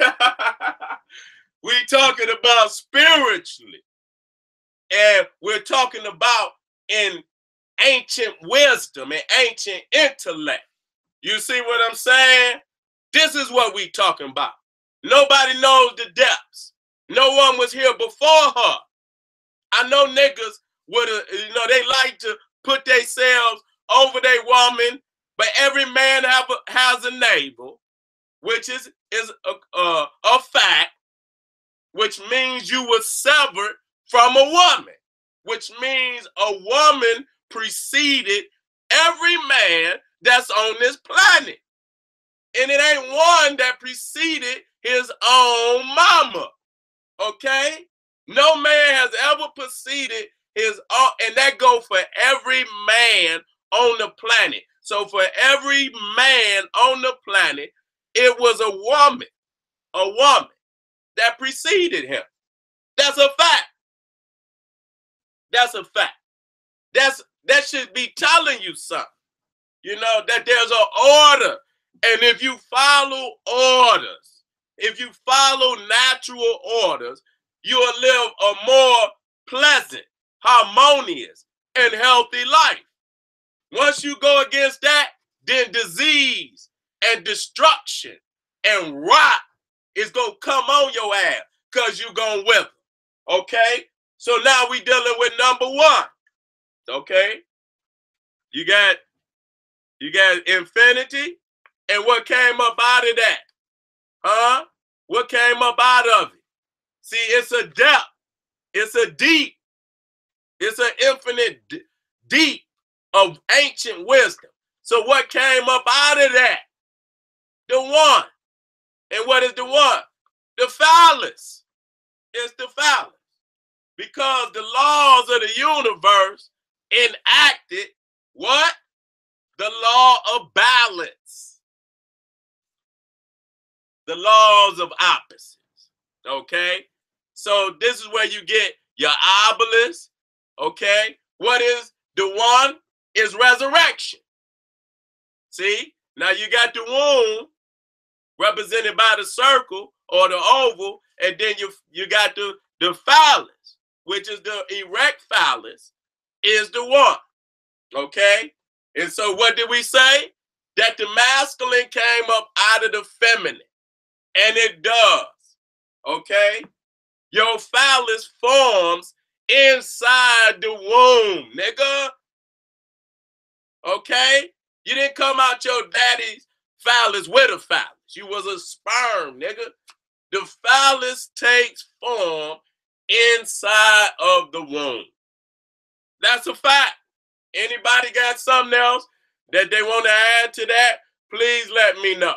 We talking about spiritually, and we're talking about in ancient wisdom and ancient intellect. You see what I'm saying? This is what we talking about. Nobody knows the depths. No one was here before her. I know niggas would have, they like to put themselves over their woman, but every man has a navel, which is a fact, which means you were severed from a woman, which means a woman preceded every man that's on this planet. And it ain't one that preceded his own mama, okay? No man has ever preceded his own, and that go for every man on the planet. So for every man on the planet, it was a woman that preceded him. That's a fact. That's a fact. That should be telling you something. That there's an order. And if you follow orders, if you follow natural orders, you will live a more pleasant, harmonious, and healthy life. Once you go against that, then disease and destruction and rot is going to come on your ass because you're going to wither. Okay? So now we dealing with number one. Okay? You got infinity, and what came up out of that? Huh? What came up out of it? See, it's a depth. It's a deep. It's an infinite deep of ancient wisdom. So what came up out of that? The one. And what is the one? The phallus. It's the phallus. Because the laws of the universe enacted what? The law of balance. The laws of opposites. Okay? So this is where you get your obelisk. Okay? What is the one? Is resurrection. See? Now you got the womb represented by the circle or the oval, and then you got the phallus, which is the erect phallus, is the one. Okay? And so what did we say? That the masculine came up out of the feminine. And it does. Okay? Your phallus forms inside the womb, nigga. Okay? You didn't come out your daddy's phallus with a phallus. You was a sperm, nigga. The phallus takes form inside of the womb. That's a fact. Anybody got something else that they want to add to that? Please let me know.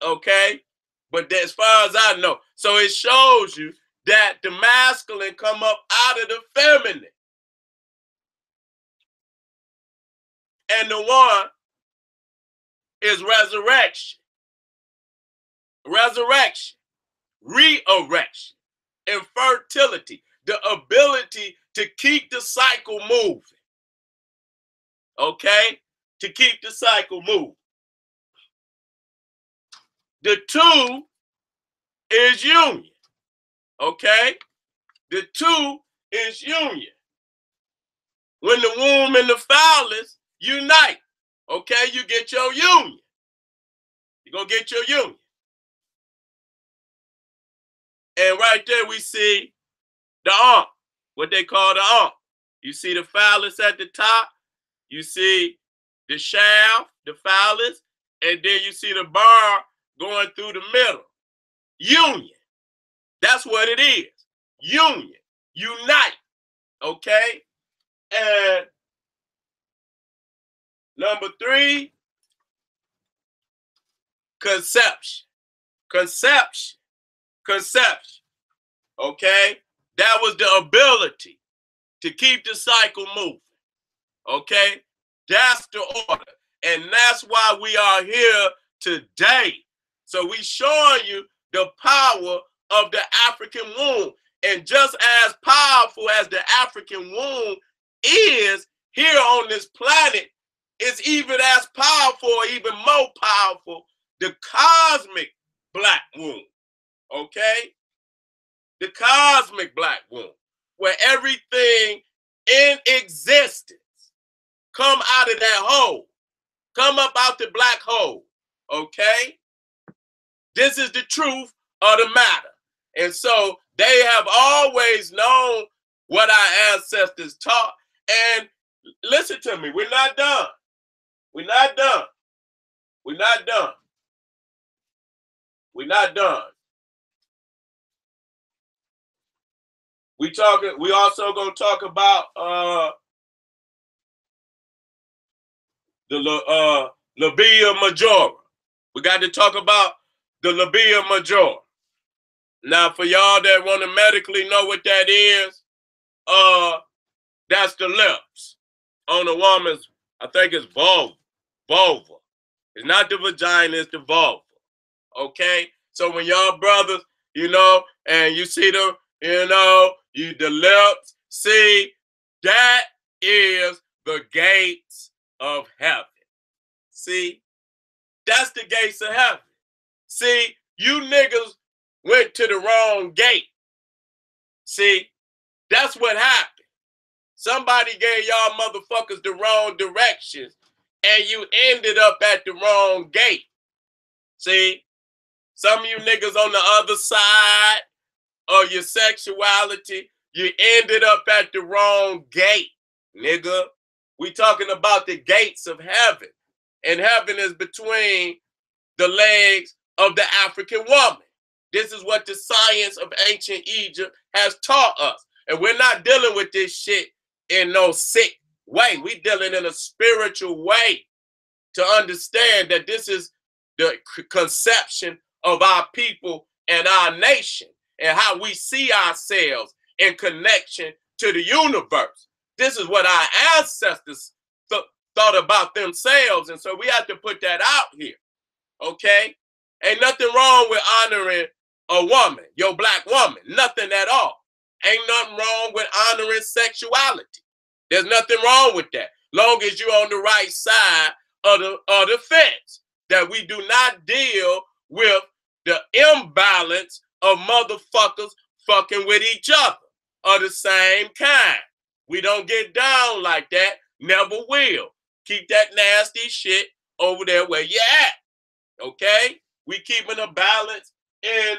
Okay? But as far as I know, so it shows you that the masculine come up out of the feminine. And the one is resurrection. Resurrection, re-erection, and fertility. The ability to keep the cycle moving. Okay? To keep the cycle moving. The two is union. Okay? The two is union. When the womb and the phallus unite, okay, you get your union. You're going to get your union. And right there we see the arm, what they call the arm. You see the phallus at the top. You see the shaft, the phallus, and then you see the bar going through the middle. Union. That's what it is. Union. Unite. Okay? And number three, conception. Conception. Conception. Okay? That was the ability to keep the cycle moving. Okay? That's the order. And that's why we are here today. So we showing you the power of the African womb. And just as powerful as the African womb is here on this planet, it's even as powerful, or even more powerful, the cosmic black womb. Okay? The cosmic black womb, where everything in existence come out of that hole, come up out the black hole. Okay? This is the truth of the matter. And so they have always known what our ancestors taught. And listen to me, we're not done. We're not done. We're not done. We're not done. We also gonna talk about the labia majora. We got to talk about the labia majora. Now, for y'all that want to medically know what that is, that's the lips on a woman's, I think it's vulva. It's not the vagina, it's the vulva. Okay? So when y'all brothers, and you see them, the lips, see, that is the gates of heaven. See? That's the gates of heaven. See, you niggas went to the wrong gate. See, that's what happened. Somebody gave y'all motherfuckers the wrong directions, and you ended up at the wrong gate. See, some of you niggas on the other side of your sexuality, you ended up at the wrong gate, nigga. We talking about the gates of heaven, and heaven is between the legs of the African woman. This is what the science of ancient Egypt has taught us. And we're not dealing with this shit in no sick way. We're dealing in a spiritual way to understand that this is the conception of our people and our nation and how we see ourselves in connection to the universe. This is what our ancestors thought about themselves. And so we have to put that out here. Okay? Ain't nothing wrong with honoring a woman, your black woman. Nothing at all. Ain't nothing wrong with honoring sexuality. There's nothing wrong with that. Long as you're on the right side of the fence. That we do not deal with the imbalance of motherfuckers fucking with each other of the same kind. We don't get down like that. Never will. Keep that nasty shit over there where you at. Okay? We keeping a balance in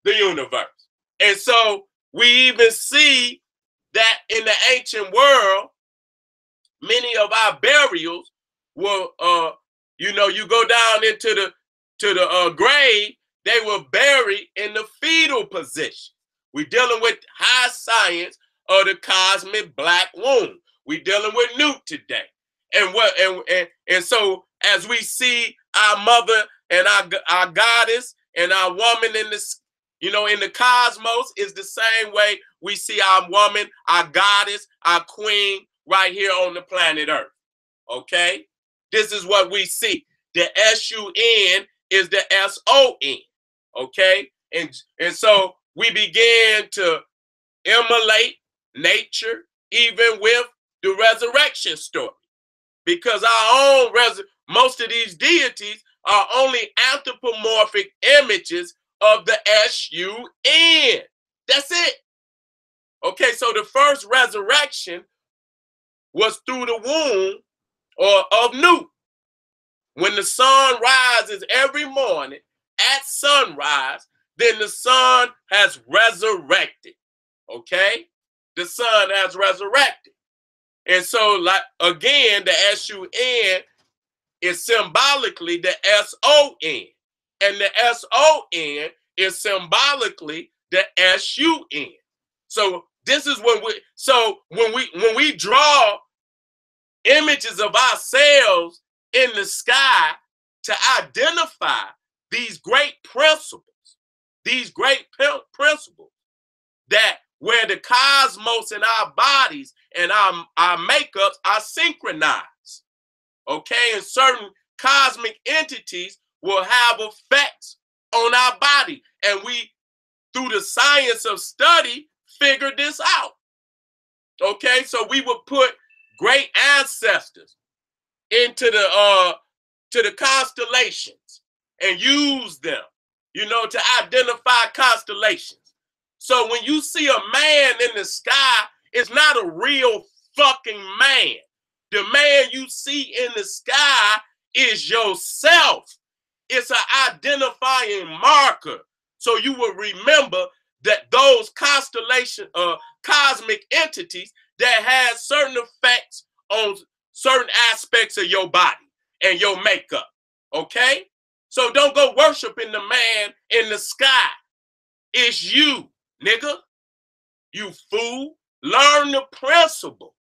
the universe. And so we even see that in the ancient world, many of our burials were, you go down into the grave, they were buried in the fetal position. We're dealing with high science of the cosmic black womb. We're dealing with Newt today. And so as we see our mother and our goddess and our woman in this, in the cosmos, is the same way we see our woman, our goddess, our queen right here on the planet Earth. Okay? This is what we see. The S-U-N is the S-O-N. Okay? And so we began to emulate nature even with the resurrection story. Because our own most of these deities are only anthropomorphic images of the S-U-N. That's it. Okay, so the first resurrection was through the womb of Newt. When the sun rises every morning at sunrise, then the sun has resurrected. Okay? The sun has resurrected. And so, like again, the S-U-N is symbolically the S-O-N. And the S-O-N is symbolically the S-U-N. So this is when we draw images of ourselves in the sky to identify these great principles, that where the cosmos and our bodies and our makeups are synchronized, okay? And certain cosmic entities will have effects on our body. And we, through the science of study, figured this out, okay? So we would put great ancestors into the constellations and use them, you know, to identify constellations. So when you see a man in the sky, it's not a real fucking man. The man you see in the sky is yourself. It's an identifying marker. So you will remember that those constellation, cosmic entities that has certain effects on certain aspects of your body and your makeup, okay? So don't go worshiping the man in the sky. It's you, nigga. You fool. Learn the principle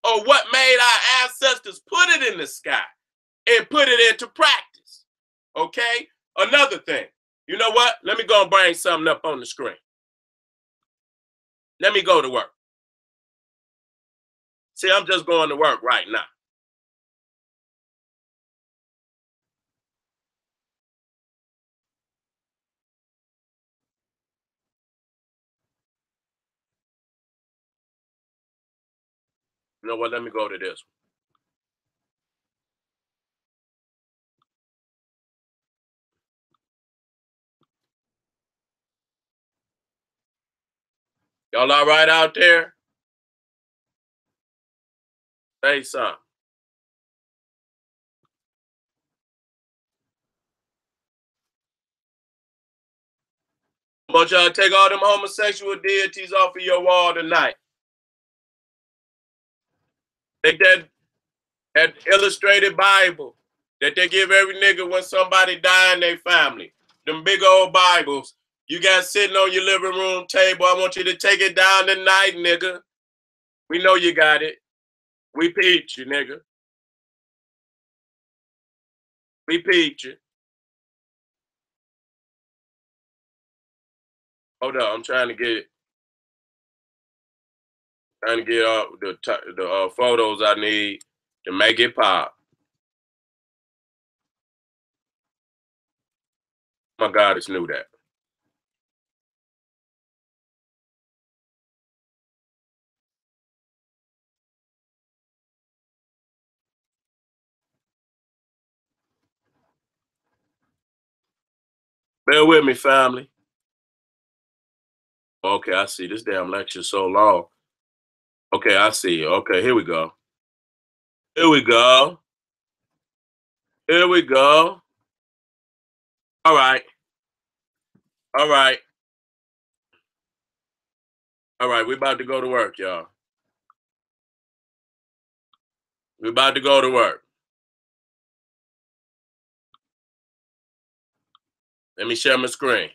of what made our ancestors put it in the sky and put it into practice, okay? Another thing, you know what? Let me go and bring something up on the screen. Let me go to work. See, I'm just going to work right now. You know what? Let me go to this one. Y'all all right out there? Say something. I want y'all to take all them homosexual deities off of your wall tonight. Take that illustrated Bible that they give every nigga when somebody die in their family. Them big old Bibles you got sitting on your living room table. I want you to take it down tonight, nigga. We know you got it. We peeped you, nigga. We peeped you. Hold on, I'm trying to get it. Trying to get the photos I need to make it pop. Oh my God, it's new that. Bear with me, family. Okay, I see. This damn lecture so long. Okay, I see. Okay, here we go. Here we go. Here we go. All right. All right. All right, we about to go to work, y'all. We about to go to work. Let me share my screen.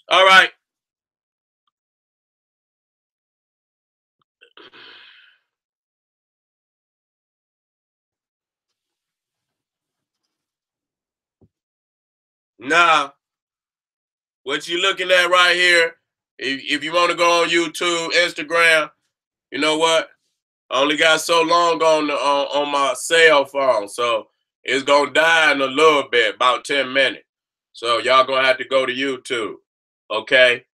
All right. Now, what you're looking at right here, if you want to go on YouTube, Instagram, you know what? I only got so long on my cell phone, so it's gonna die in a little bit, about 10 minutes. So y'all gonna have to go to YouTube, okay?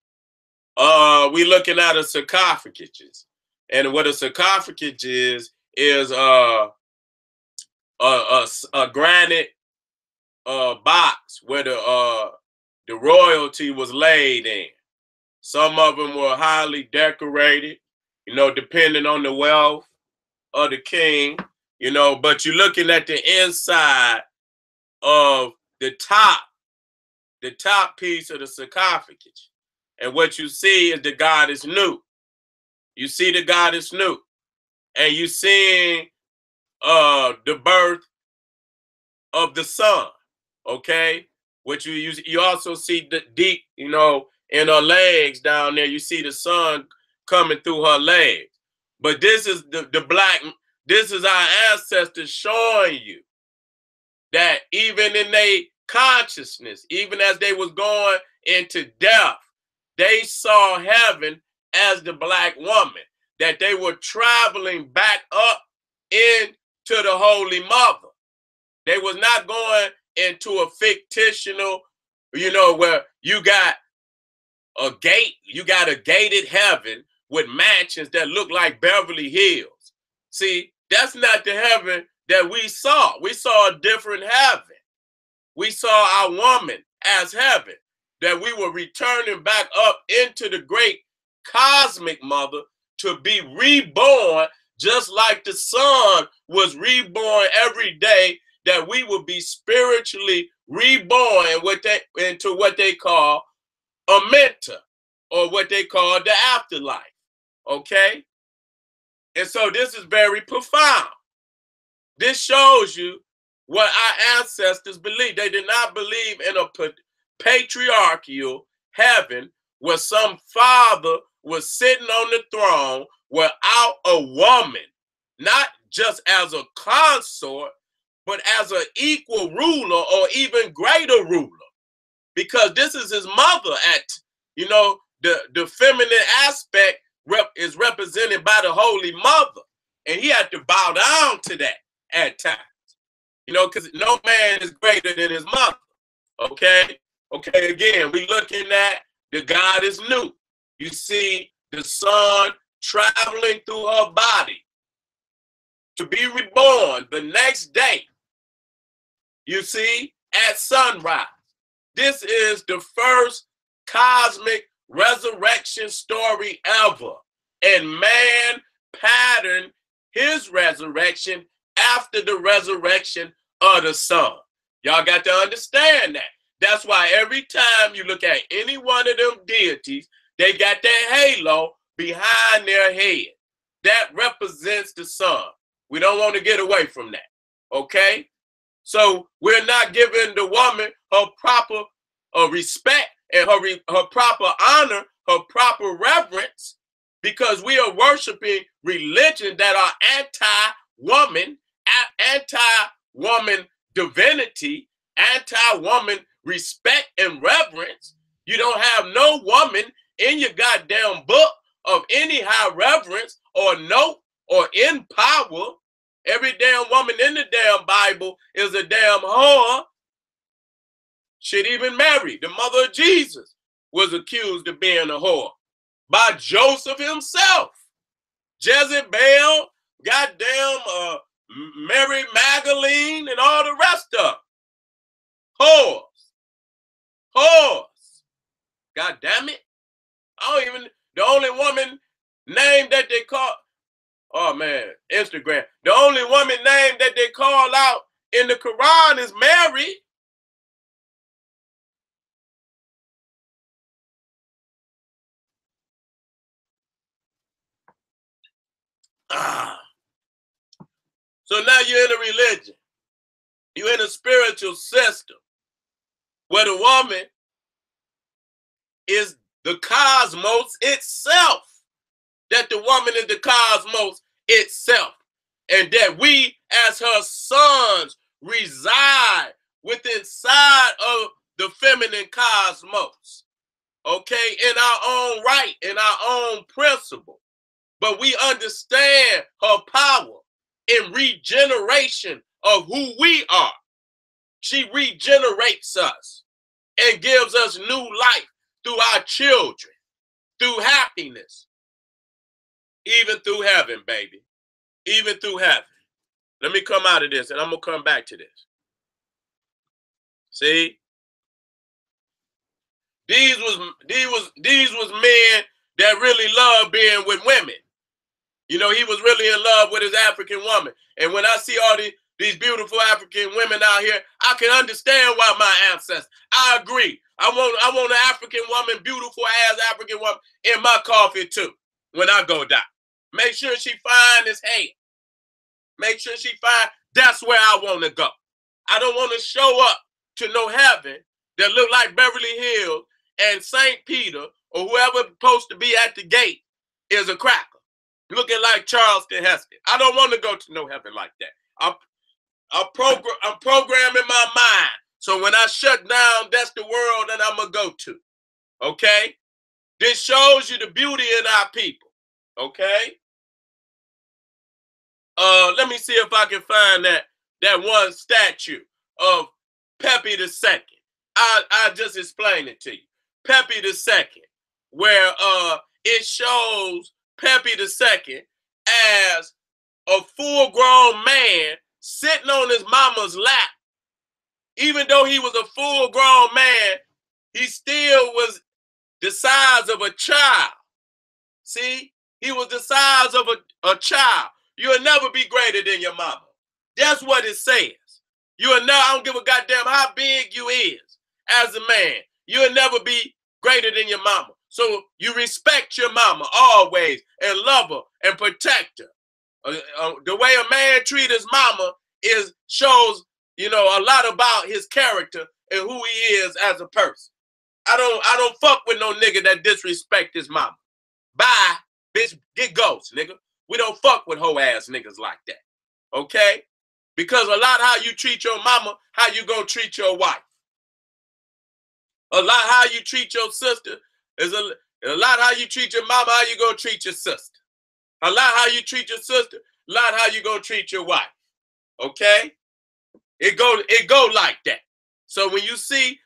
We looking at a sarcophagus, and what a sarcophagus is a granite box where the royalty was laid in. Some of them were highly decorated, you know, depending on the wealth of the king, you know, but you're looking at the inside of the top piece of the sarcophagus. And what you see is the goddess Nu. You see the goddess Nu. And you seeing the birth of the sun, okay? Which you also see the deep, you know, in her legs down there, you see the sun coming through her legs. But this is the black This is our ancestors showing you that even in their consciousness, even as they was going into death, they saw heaven as the black woman, that they were traveling back up into the Holy Mother. They was not going into a fictional, where you got a gate, you got a gated heaven with mansions that look like Beverly Hills. See, that's not the heaven that we saw. We saw a different heaven. We saw our woman as heaven, that we were returning back up into the great cosmic mother to be reborn, just like the sun was reborn every day, that we would be spiritually reborn into what they call a mentor, or what they call the afterlife. Okay? And so this is very profound. This shows you what our ancestors believed. They did not believe in a patriarchal heaven where some father was sitting on the throne without a woman, not just as a consort, but as an equal ruler or even greater ruler. Because this is his mother the feminine aspect is represented by the Holy Mother. And he had to bow down to that at times. Because no man is greater than his mother. Okay? Okay, again, we looking at the goddess Nu. You see the sun traveling through her body to be reborn the next day. You see, at sunrise. This is the first cosmic resurrection story ever. And man patterned his resurrection after the resurrection of the sun. Y'all got to understand that. That's why every time you look at any one of them deities, they got that halo behind their head. That represents the sun. We don't want to get away from that. Okay? So we're not giving the woman her proper respect and her proper honor, her proper reverence, because we are worshiping religion that are anti-woman divinity, anti-woman respect and reverence. You don't have no woman in your goddamn book of any high reverence or note or in power. Every damn woman in the damn Bible is a damn whore. Shit, even Mary, the mother of Jesus, was accused of being a whore by Joseph himself. Jezebel, goddamn Mary Magdalene, and all the rest of them. Whores. Whores. God damn it. The only woman name that they call, oh man, Instagram. The only woman name that they call out in the Quran is Mary. So now you're in a religion. You're in a spiritual system where the woman is the cosmos itself. That the woman is the cosmos itself. And that we as her sons reside within side of the feminine cosmos. Okay, in our own right, in our own principle. But we understand her power in regeneration of who we are. She regenerates us and gives us new life through our children, through happiness, even through heaven, baby, even through heaven. Let me come out of this and I'm going to come back to this. See? These was men that really loved being with women. He was really in love with his African woman. And when I see all these beautiful African women out here, I can understand why my ancestors. I agree. I want an African woman, beautiful ass African woman in my coffee too when I go die. Make sure she fine as hell. Make sure she fine. That's where I want to go. I don't want to show up to no heaven that look like Beverly Hills and St. Peter or whoever supposed to be at the gate is a cracker. looking like Charleston Heston. I don't want to go to no heaven like that. I'm programming my mind. So when I shut down, that's the world that I'm going to go to. Okay? This shows you the beauty in our people. Okay? Let me see if I can find that one statue of Pepe II. I'll just explain it to you. Pepe II, where it shows Pepe II as a full-grown man sitting on his mama's lap. Even though he was a full-grown man, he still was the size of a child. See? He was the size of a child. You'll never be greater than your mama. That's what it says. You'll never, I don't give a goddamn how big you is as a man. You'll never be greater than your mama. So you respect your mama always and love her and protect her. The way a man treats his mama shows, you know, a lot about his character and who he is as a person. I don't fuck with no nigga that disrespect his mama. Bye, bitch, get ghost, nigga. We don't fuck with hoe ass niggas like that. Okay? Because a lot how you treat your mama, how you gonna treat your wife. A lot how you treat your sister is a lot how you treat your mama, how you gonna treat your sister. A lot how you treat your sister, a lot how you gonna treat your wife. Okay? It go like that. So when you see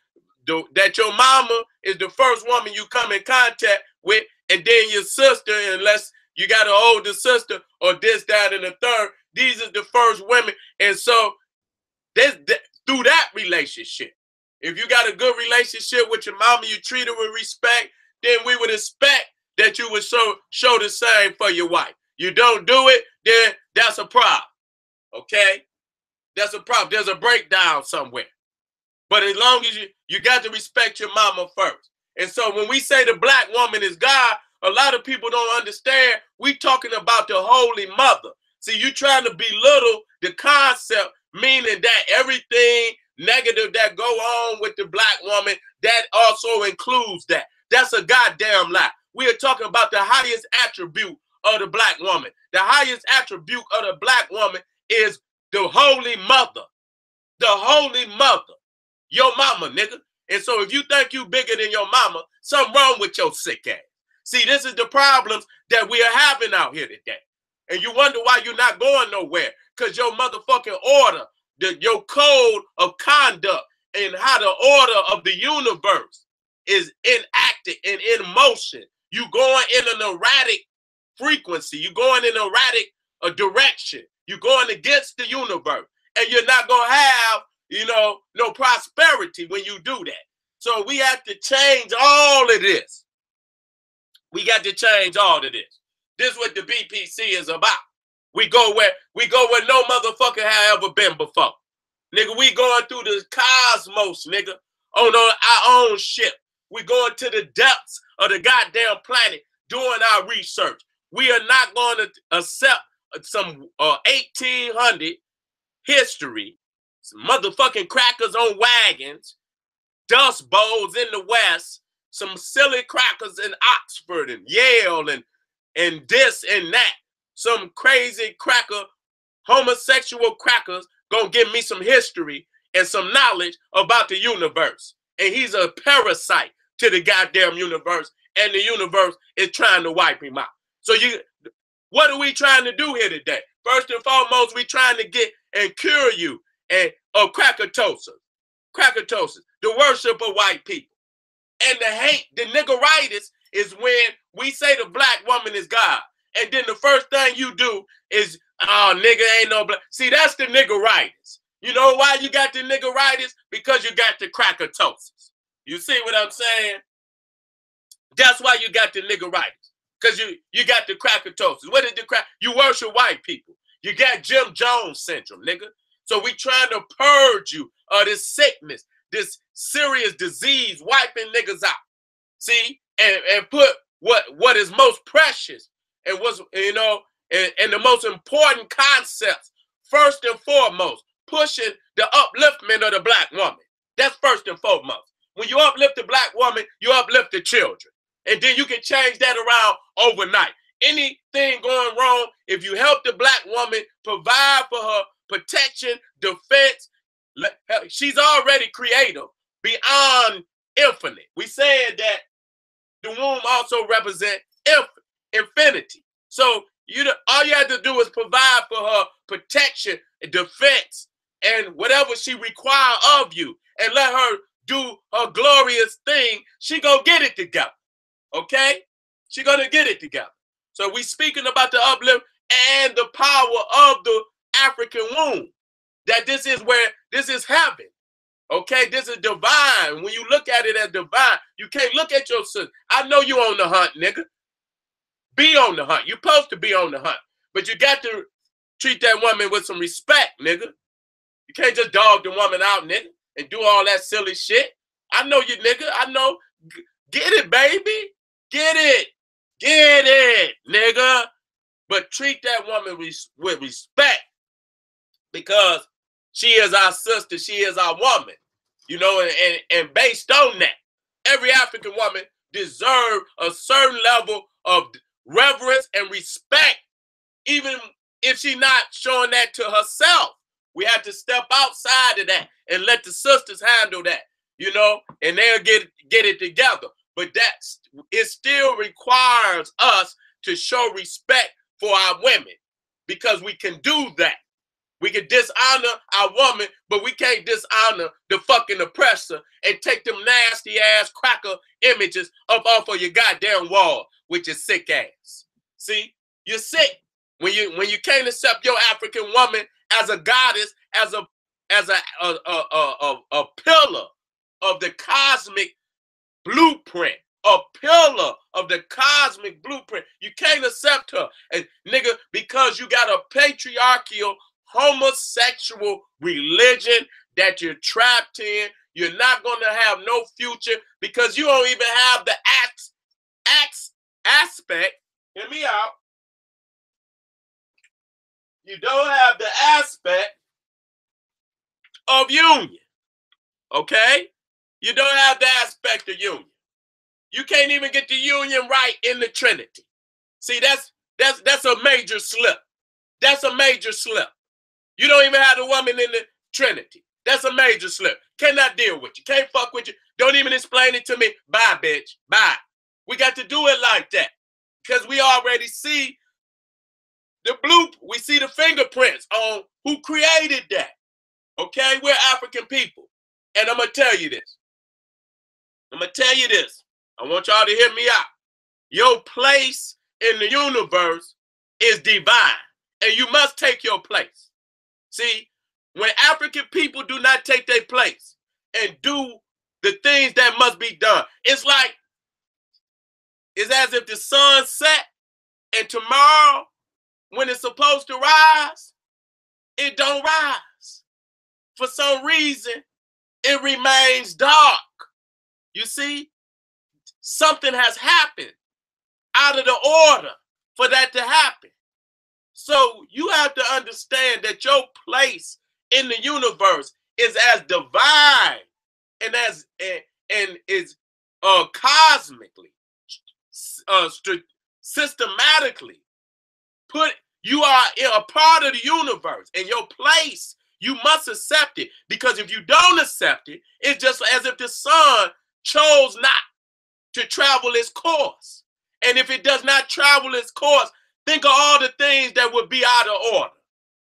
that your mama is the first woman you come in contact with, and then your sister, unless you got an older sister or this, that, and the third, these are the first women. And so through that relationship, if you got a good relationship with your mama, you treat her with respect, then we would expect that you would show the same for your wife. You don't do it, then that's a problem. Okay? That's a problem. There's a breakdown somewhere. But as long as you got to respect your mama first. And so when we say the black woman is God, a lot of people don't understand. We talking about the Holy Mother. See, you trying to belittle the concept, meaning that everything negative that go on with the black woman, that also includes that. That's a goddamn lie. We are talking about the highest attribute of the black woman. The highest attribute of the black woman is the Holy Mother. The Holy Mother. Your mama, nigga. And so if you think you bigger than your mama, something wrong with your sick ass. See, this is the problems that we are having out here today. And you wonder why you're not going nowhere. Because your motherfucking order, your code of conduct and how the order of the universe is enacted and in motion. You going in an erratic frequency. You're going in an erratic direction. You're going against the universe. And you're not going to have, you know, no prosperity when you do that. So we have to change all of this. We got to change all of this. This is what the BPC is about. We go where no motherfucker have ever been before. Nigga, we going through the cosmos, nigga, on our own ship. We going to the depths of the goddamn planet doing our research. We are not going to accept some 1800 history, some motherfucking crackers on wagons, dust bowls in the West, some silly crackers in Oxford and Yale and this and that. Some crazy cracker, homosexual crackers gonna give me some history and some knowledge about the universe. And he's a parasite to the goddamn universe, and the universe is trying to wipe him out. So what are we trying to do here today? First and foremost, we trying to get and cure you of crackatosis, the worship of white people. And the hate, the niggeritis is when we say the black woman is God. And then the first thing you do is, oh, nigga ain't no black. See, that's the niggeritis. You know why you got the niggeritis? Because you got the crackatosis. You see what I'm saying? That's why you got the niggeritis. Because you got the crackatosis. What is the crack? You worship white people. You got Jim Jones syndrome, nigga. So we trying to purge you of this sickness, this serious disease, wiping niggas out. See? And put what is most precious and what's, you know, and the most important concepts, first and foremost, pushing the upliftment of the black woman. That's first and foremost. When you uplift the black woman, you uplift the children. And then you can change that around overnight. anything going wrong, if you help the black woman provide for her protection, defense, she's already creative beyond infinite. We said that the womb also represents infinity. So all you have to do is provide for her protection, defense, and whatever she requires of you, and let her do her glorious thing. She gonna get it together, okay? She gonna get it together. So we speaking about the uplift and the power of the African womb. That this is heaven. Okay, this is divine. When you look at it as divine, you can't look at your sister. I know you on the hunt, nigga. Be on the hunt. You're supposed to be on the hunt. But you got to treat that woman with some respect, nigga. You can't just dog the woman out, nigga, and do all that silly shit. I know you, nigga. I know. Get it, baby. Get it. Get it, nigga. But treat that woman with respect, because she is our sister. She is our woman, you know, and based on that, every African woman deserves a certain level of reverence and respect, even if she's not showing that to herself. We have to step outside of that and let the sisters handle that, you know, and they'll get it together. But it still requires us to show respect for our women, because we can do that. We can dishonor our woman, but we can't dishonor the fucking oppressor and take them nasty ass cracker images up off of your goddamn wall with your sick ass. See, you're sick when you can't accept your African woman as a goddess, as a pillar of the cosmic blueprint. A pillar of the cosmic blueprint. You can't accept her, and nigga, because you got a patriarchal, homosexual religion that you're trapped in. You're not going to have no future, because you don't even have the aspect. Hear me out. You don't have the aspect of union. Okay? You don't have the aspect of union. You can't even get the union right in the Trinity. See, that's a major slip. That's a major slip. You don't even have the woman in the Trinity. That's a major slip. Cannot deal with you. Can't fuck with you. Don't even explain it to me. Bye, bitch. Bye. We got to do it like that, because we already see the we see the fingerprints on who created that. Okay? We're African people. And I'm going to tell you this. I want y'all to hear me out. Your place in the universe is divine, and you must take your place. See, when African people do not take their place and do the things that must be done, it's as if the sun set, and tomorrow, when it's supposed to rise, it don't rise. For some reason, it remains dark. You see? Something has happened out of the order for that to happen. So you have to understand that your place in the universe is as divine and is cosmically, systematically put. You are a part of the universe, and your place, you must accept it, because if you don't accept it, it's just as if the sun chose not to travel its course. And if it does not travel its course, think of all the things that would be out of order.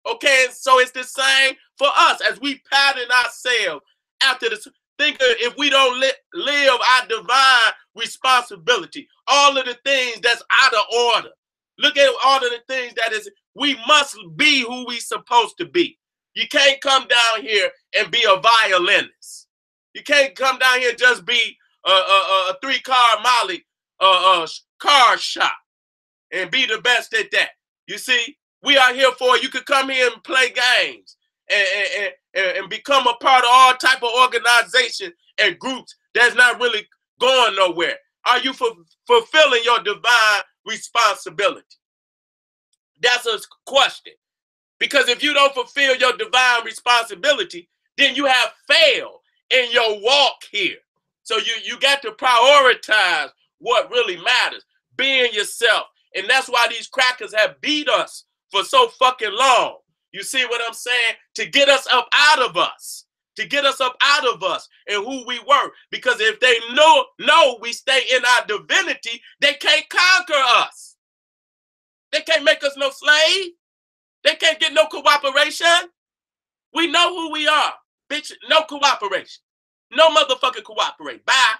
Okay, so it's the same for us as we pattern ourselves after this. Think of if we don't live our divine responsibility, all of the things that's out of order. Look at all of the things that is, we must be who we supposed to be. You can't come down here and be a violinist. You can't come down here and just be a three-car Molly car shop and be the best at that. You see, we are here for, you could come here and play games and become a part of all type of organization and groups that's not really going nowhere. Are you fulfilling your divine responsibility? That's a question. Because if you don't fulfill your divine responsibility, then you have failed in your walk here. So you got to prioritize what really matters. Being yourself And that's why these crackers have beat us for so fucking long. You see what I'm saying? To get us up out of us. To get us up out of us and who we were. Because if they know we stay in our divinity, they can't conquer us. They can't make us no slave. They can't get no cooperation. We know who we are. Bitch, no cooperation. No motherfucking cooperate. Bye.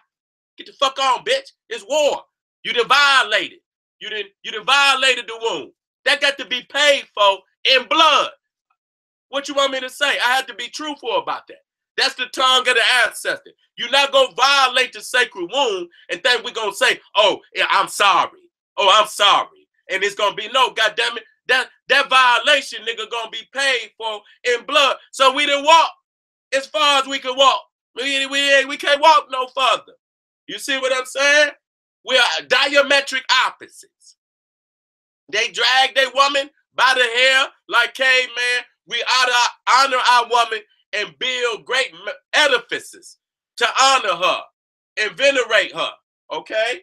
Get the fuck on, bitch. It's war. You done violated. You done violated the womb. That got to be paid for in blood. What you want me to say? I have to be truthful about that. That's the tongue of the ancestor. You're not going to violate the sacred womb and think we're going to say, oh, yeah, I'm sorry. Oh, I'm sorry. And it's going to be, no, goddammit, that violation, nigga, going to be paid for in blood. So we didn't walk as far as we could walk. We can't walk no further. You see what I'm saying? We are diametric opposites. They drag their woman by the hair like caveman. We ought to honor our woman and build great edifices to honor her and venerate her. Okay?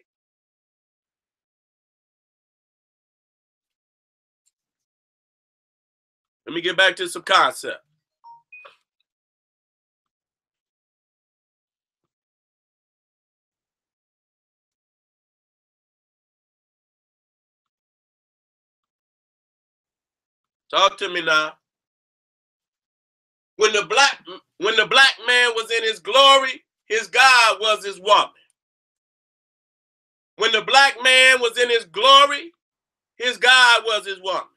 Let me get back to some concept. Talk to me now. When the black man was in his glory, his God was his woman. When the black man was in his glory, his God was his woman.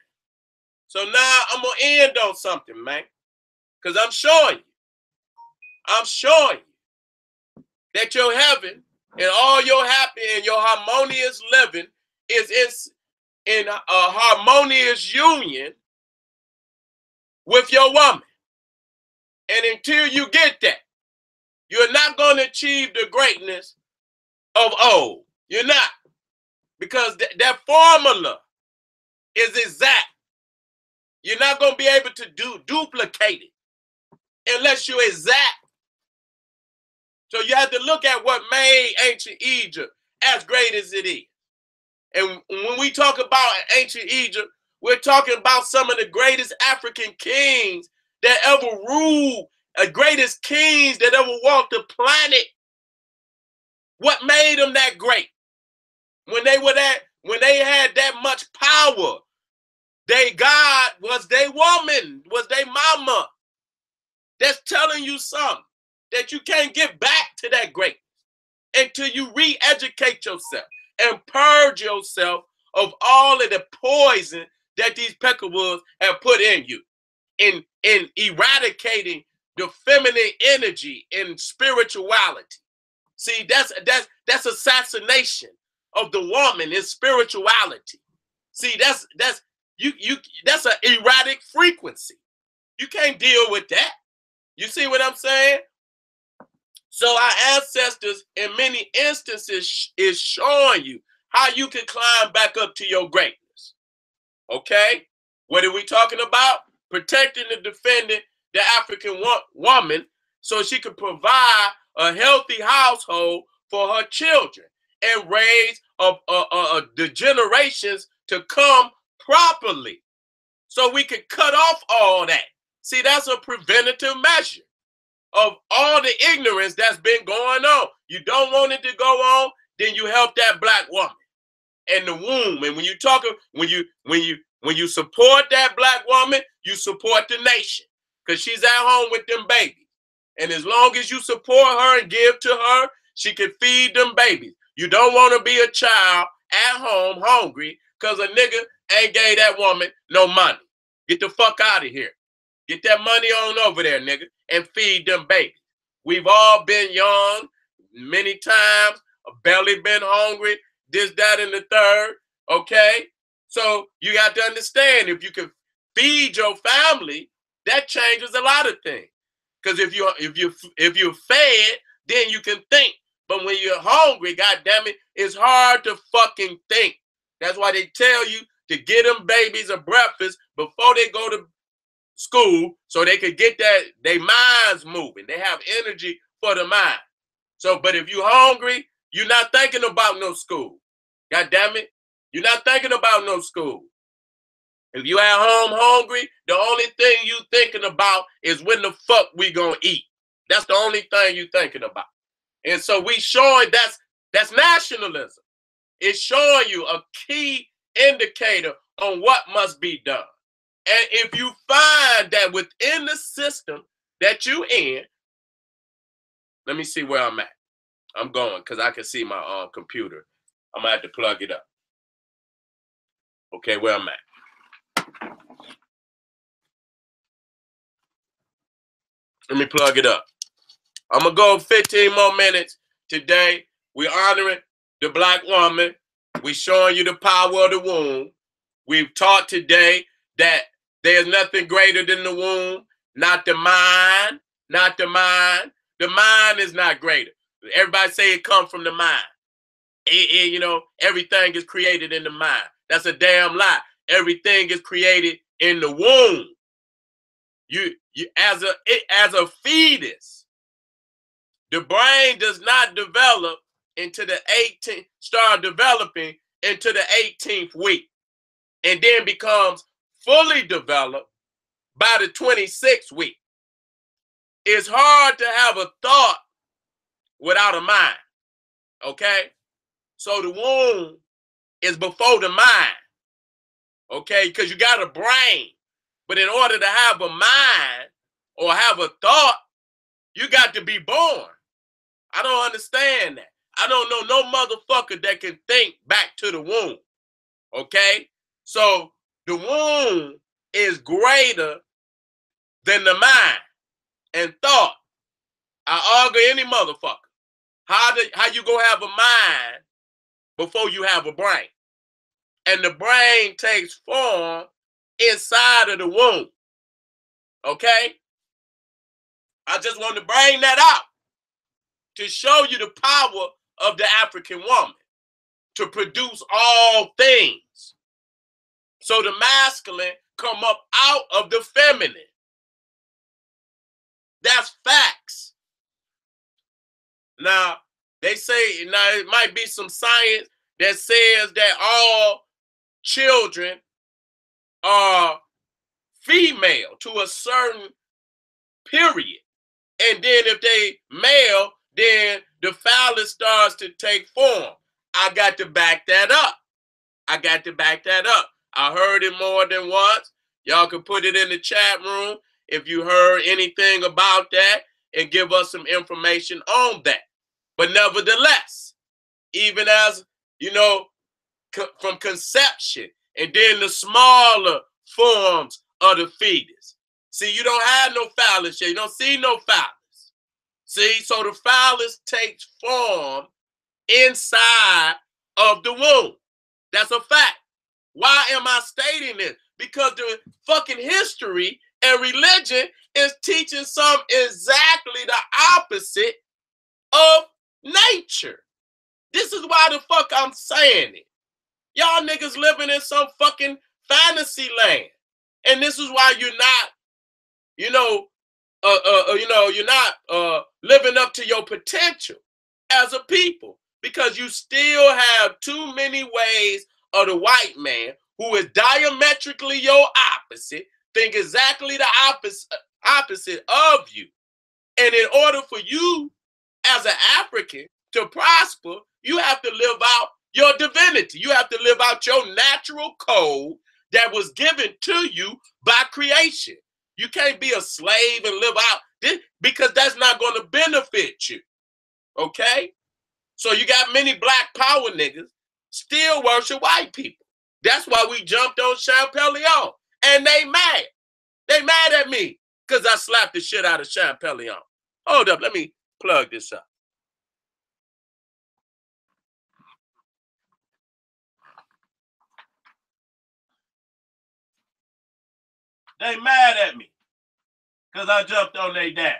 So now I'm going to end on something, man. Because I'm showing you that your heaven and all your happy and your harmonious living is in a harmonious union with your woman. And until you get that, you're not going to achieve the greatness of old. You're not. Because that formula is exact. You're not going to be able to duplicate it unless you're exact. So you have to look at what made ancient Egypt as great as it is. And when we talk about ancient Egypt, we're talking about some of the greatest African kings that ever ruled, the greatest kings that ever walked the planet. What made them that great? When they had that much power, their God was their woman, was their mama. That's telling you something, that you can't get back to that greatness until you re-educate yourself and purge yourself of all of the poison that these peckerwoods have put in you, in eradicating the feminine energy and spirituality. See, that's assassination of the woman in spirituality. See, that's an erratic frequency. You can't deal with that. You see what I'm saying? So our ancestors, in many instances, is showing you how you can climb back up to your greatness. Okay? What are we talking about? Protecting and defending the African woman so she can provide a healthy household for her children and raise the generations to come properly. So we can cut off all that. See, that's a preventative measure of all the ignorance that's been going on. You don't want it to go on, then you help that black woman and the womb. And when you talk, when you support that black woman, you support the nation, because she's at home with them babies. And as long as you support her and give to her, she can feed them babies. You don't want to be a child at home hungry because a nigga ain't gave that woman no money. Get the fuck out of here. Get that money on over there, nigga, and feed them babies. We've all been young many times, belly been hungry, this, that, and the third, okay? So you got to understand, if you can feed your family, that changes a lot of things. Because if you're fed, then you can think. But when you're hungry, goddamn it, it's hard to fucking think. That's why they tell you to get them babies a breakfast before they go to school, so they could get their minds moving. They have energy for the mind. So, but if you're hungry, you're not thinking about no school. God damn it. You're not thinking about no school. If you at home hungry, the only thing you thinking about is when the fuck we gonna eat. That's the only thing you thinking about. And so we showing that's nationalism. It's showing you a key indicator on what must be done. And if you find that within the system that you in, let me see where I'm at. I'm going because I can see my computer. I'm gonna have to plug it up. Okay, where I'm at. Let me plug it up. I'm gonna go 15 more minutes today. We're honoring the Black woman. We're showing you the power of the womb. We've taught today that there's nothing greater than the womb, not the mind, not the mind. The mind is not greater. Everybody say it comes from the mind. You know, everything is created in the mind. That's a damn lie. Everything is created in the womb. You as a fetus, the brain does not develop into the 18th, start developing into the 18th week, and then becomes fully developed by the 26th week. It's hard to have a thought without a mind. Okay? So the womb is before the mind. Okay? Because you got a brain. But in order to have a mind or have a thought, you got to be born. I don't understand that. I don't know no motherfucker that can think back to the womb. Okay? So the womb is greater than the mind and thought. I argue any motherfucker. How you gonna have a mind before you have a brain? And the brain takes form inside of the womb. Okay? I just want to bring that out to show you the power of the African woman to produce all things. So the masculine come up out of the feminine. That's facts. Now, they say, now it might be some science that says that all children are female to a certain period. And then if they male, then the phallus starts to take form. I got to back that up. I got to back that up. I heard it more than once. Y'all can put it in the chat room if you heard anything about that and give us some information on that. But nevertheless, even as, you know, from conception and then the smaller forms of the fetus. See, you don't have no phallus yet. You don't see no phallus. See, so the phallus takes form inside of the womb. That's a fact. Why am I stating this? Because the fucking history and religion is teaching some exactly the opposite of nature. This is why the fuck I'm saying it. Y'all niggas living in some fucking fantasy land. And this is why you're not, you're not living up to your potential as a people, because you still have too many ways of the white man who is diametrically your opposite, think exactly the opposite of you. And in order for you as an African to prosper, you have to live out your divinity. You have to live out your natural code that was given to you by creation. You can't be a slave and live out this, because that's not going to benefit you. Okay? So you got many black power niggas still worship white people. That's why we jumped on Champollion. And they mad. They mad at me because I slapped the shit out of Champollion. Hold up, let me plug this up. They mad at me because I jumped on their daddy.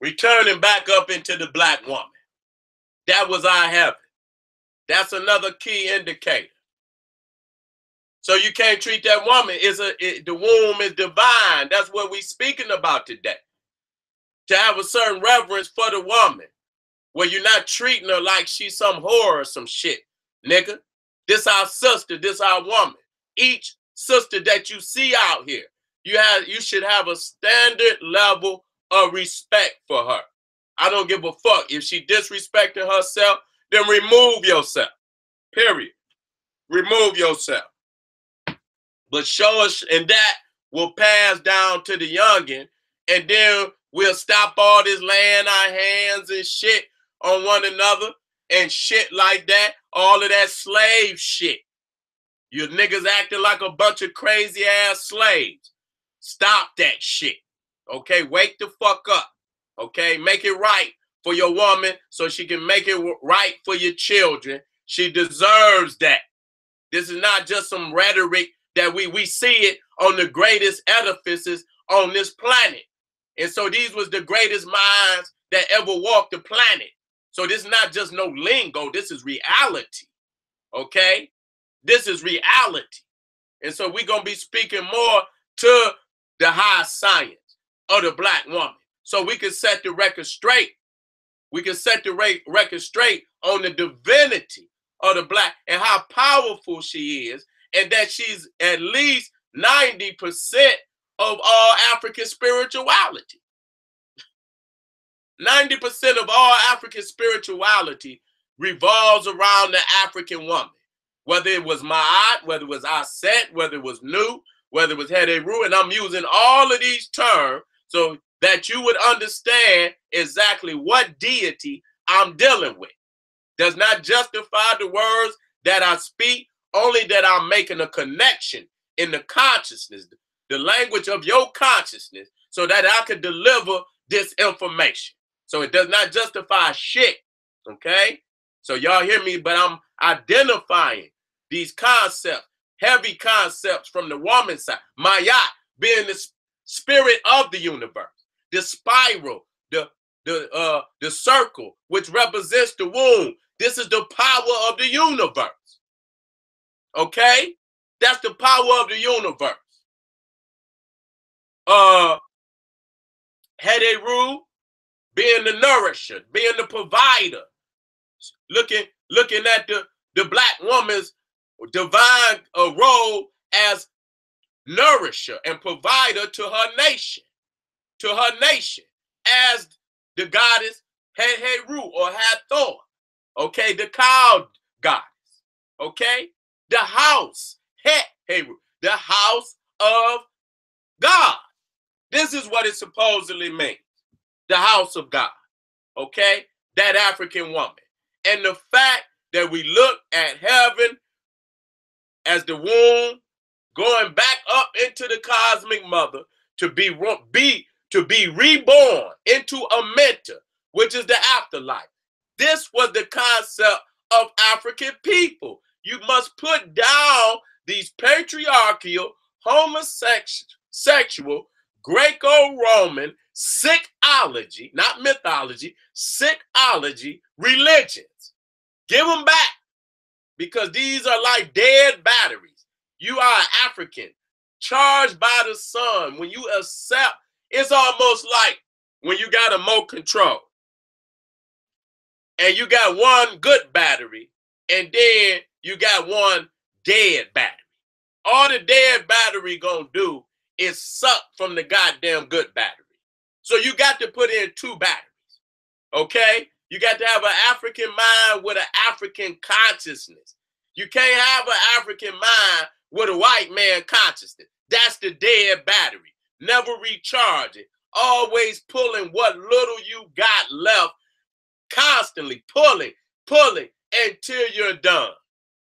Returning back up into the black woman. That was our heaven. That's another key indicator. So you can't treat that woman. The womb is divine. That's what we're speaking about today. To have a certain reverence for the woman, where you're not treating her like she's some whore or some shit, nigga. This our sister, this our woman. Each sister that you see out here, you should have a standard level of respect for her. I don't give a fuck. If she disrespecting herself, then remove yourself. Period. Remove yourself. But show us, and that will pass down to the youngin', and then we'll stop all this laying our hands and shit on one another and shit like that. All of that slave shit. You niggas acting like a bunch of crazy ass slaves. Stop that shit. Okay, wake the fuck up. Okay, make it right for your woman so she can make it right for your children. She deserves that. This is not just some rhetoric that we see it on the greatest edifices on this planet. And so these was the greatest minds that ever walked the planet. So this is not just no lingo. This is reality. Okay? This is reality. And so we're going to be speaking more to the high science of the black woman. So we can set the record straight. We can set the record straight on the divinity of the black and how powerful she is, and that she's at least 90% of all African spirituality. 90% of all African spirituality revolves around the African woman. Whether it was Ma'at, whether it was Aset, whether it was Nu, whether it was Heru, and I'm using all of these terms so that you would understand exactly what deity I'm dealing with. Does not justify the words that I speak, only that I'm making a connection in the consciousness, the language of your consciousness, so that I could deliver this information. So it does not justify shit, okay? So y'all hear me, but I'm identifying these concepts, heavy concepts from the woman's side. Mayat being the spirit of the universe, the spiral, the circle, which represents the womb. This is the power of the universe. Okay? That's the power of the universe. Heru being the nourisher, being the provider. Looking at the black woman's divine role as nourisher and provider to her nation. To her nation. As the goddess Heru or Hathor. Okay, the cow goddess. Okay, the house, Heru, the house of God. This is what it supposedly means. The house of God. Okay, that African woman. And the fact that we look at heaven as the womb going back up into the cosmic mother to be reborn into a mentor, which is the afterlife. This was the concept of African people. You must put down these patriarchal, homosexual, Greco-Roman, sickology, not mythology, sickology religions. Give them back, because these are like dead batteries. You are African, charged by the sun. When you accept, it's almost like when you got a remote control and you got one good battery and then you got one dead battery. All the dead battery gonna do is suck from the goddamn good battery. So you got to put in two batteries, okay? You got to have an African mind with an African consciousness. You can't have an African mind with a white man consciousness. That's the dead battery. Never recharge it. Always pulling what little you got left, constantly pulling until you're done,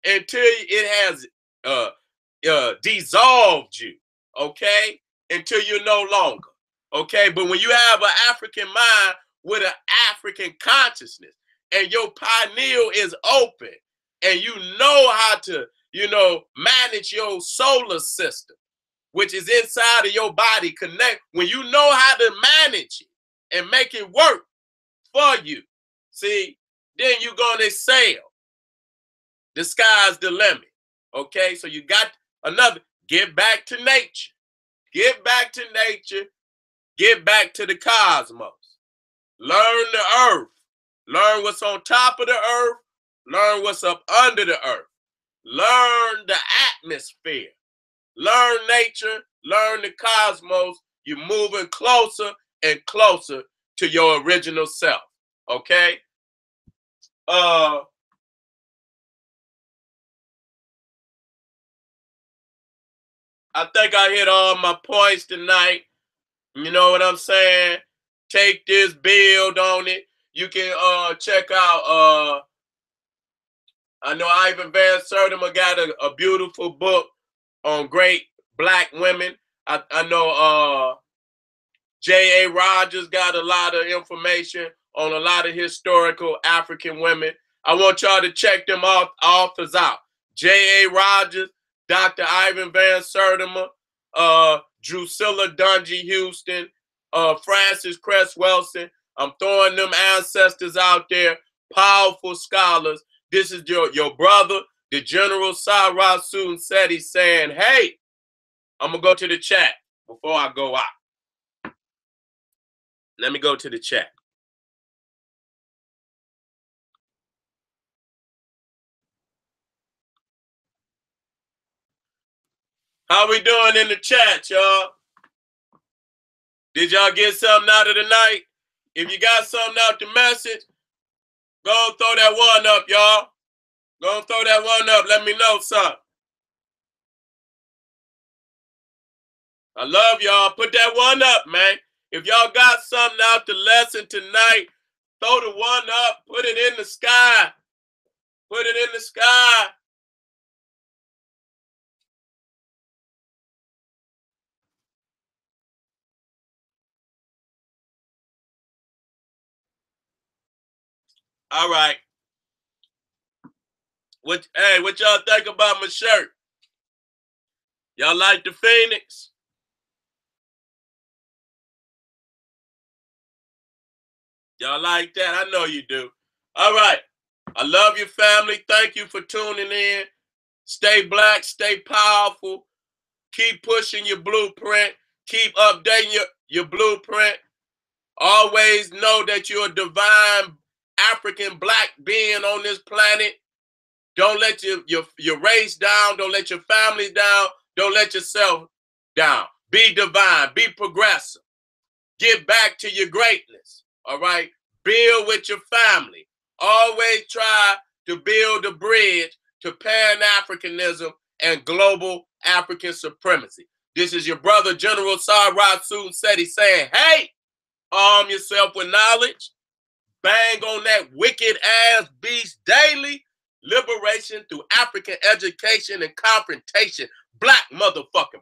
until it has dissolved you, okay? Until you're no longer, okay? But when you have an African mind with an African consciousness and your pineal is open and you know how to, manage your solar system, which is inside of your body, when you know how to manage it and make it work for you, see, then you're going to excel. The sky's the limit, okay? So you got Another, get back to nature. Get back to nature. Get back to the cosmos. Learn the earth. Learn what's on top of the earth. Learn what's up under the earth. Learn the atmosphere. Learn nature. Learn the cosmos. You're moving closer and closer to your original self. Okay? I think I hit all my points tonight. You know what I'm saying? Take this, build on it. You can check out I know Ivan Van Sertima got a beautiful book on great black women. I know J.A. Rogers got a lot of information on a lot of historical African women. I want y'all to check them authors out. J.A. Rogers, Dr. Ivan Van Sertima, Drusilla Dungy Houston, Francis Cress Wilson. I'm throwing them ancestors out there, powerful scholars. This is your brother, the General Sarasu Seti, saying, hey, I'm going to go to the chat before I go out. Let me go to the chat. How we doing in the chat, y'all? Did y'all get something out of the night? If you got something out the message, go and throw that one up, y'all. Go and throw that one up. Let me know something. I love y'all. Put that one up, man. If y'all got something out the lesson tonight, throw the one up. Put it in the sky. Put it in the sky. All right. What y'all think about my shirt? Y'all like the Phoenix? Y'all like that? I know you do. All right. I love your family. Thank you for tuning in. Stay black, stay powerful. Keep pushing your blueprint. Keep updating your blueprint. Always know that you're a divine African black being on this planet. Don't let your race down. Don't let your family down. Don't let yourself down. Be divine. Be progressive. Get back to your greatness. All right? Build with your family. Always try to build a bridge to Pan-Africanism and global African supremacy. This is your brother, General Sarasu Seti, saying, hey, arm yourself with knowledge. Bang on that wicked ass beast daily. Liberation through African education and confrontation. Black motherfucking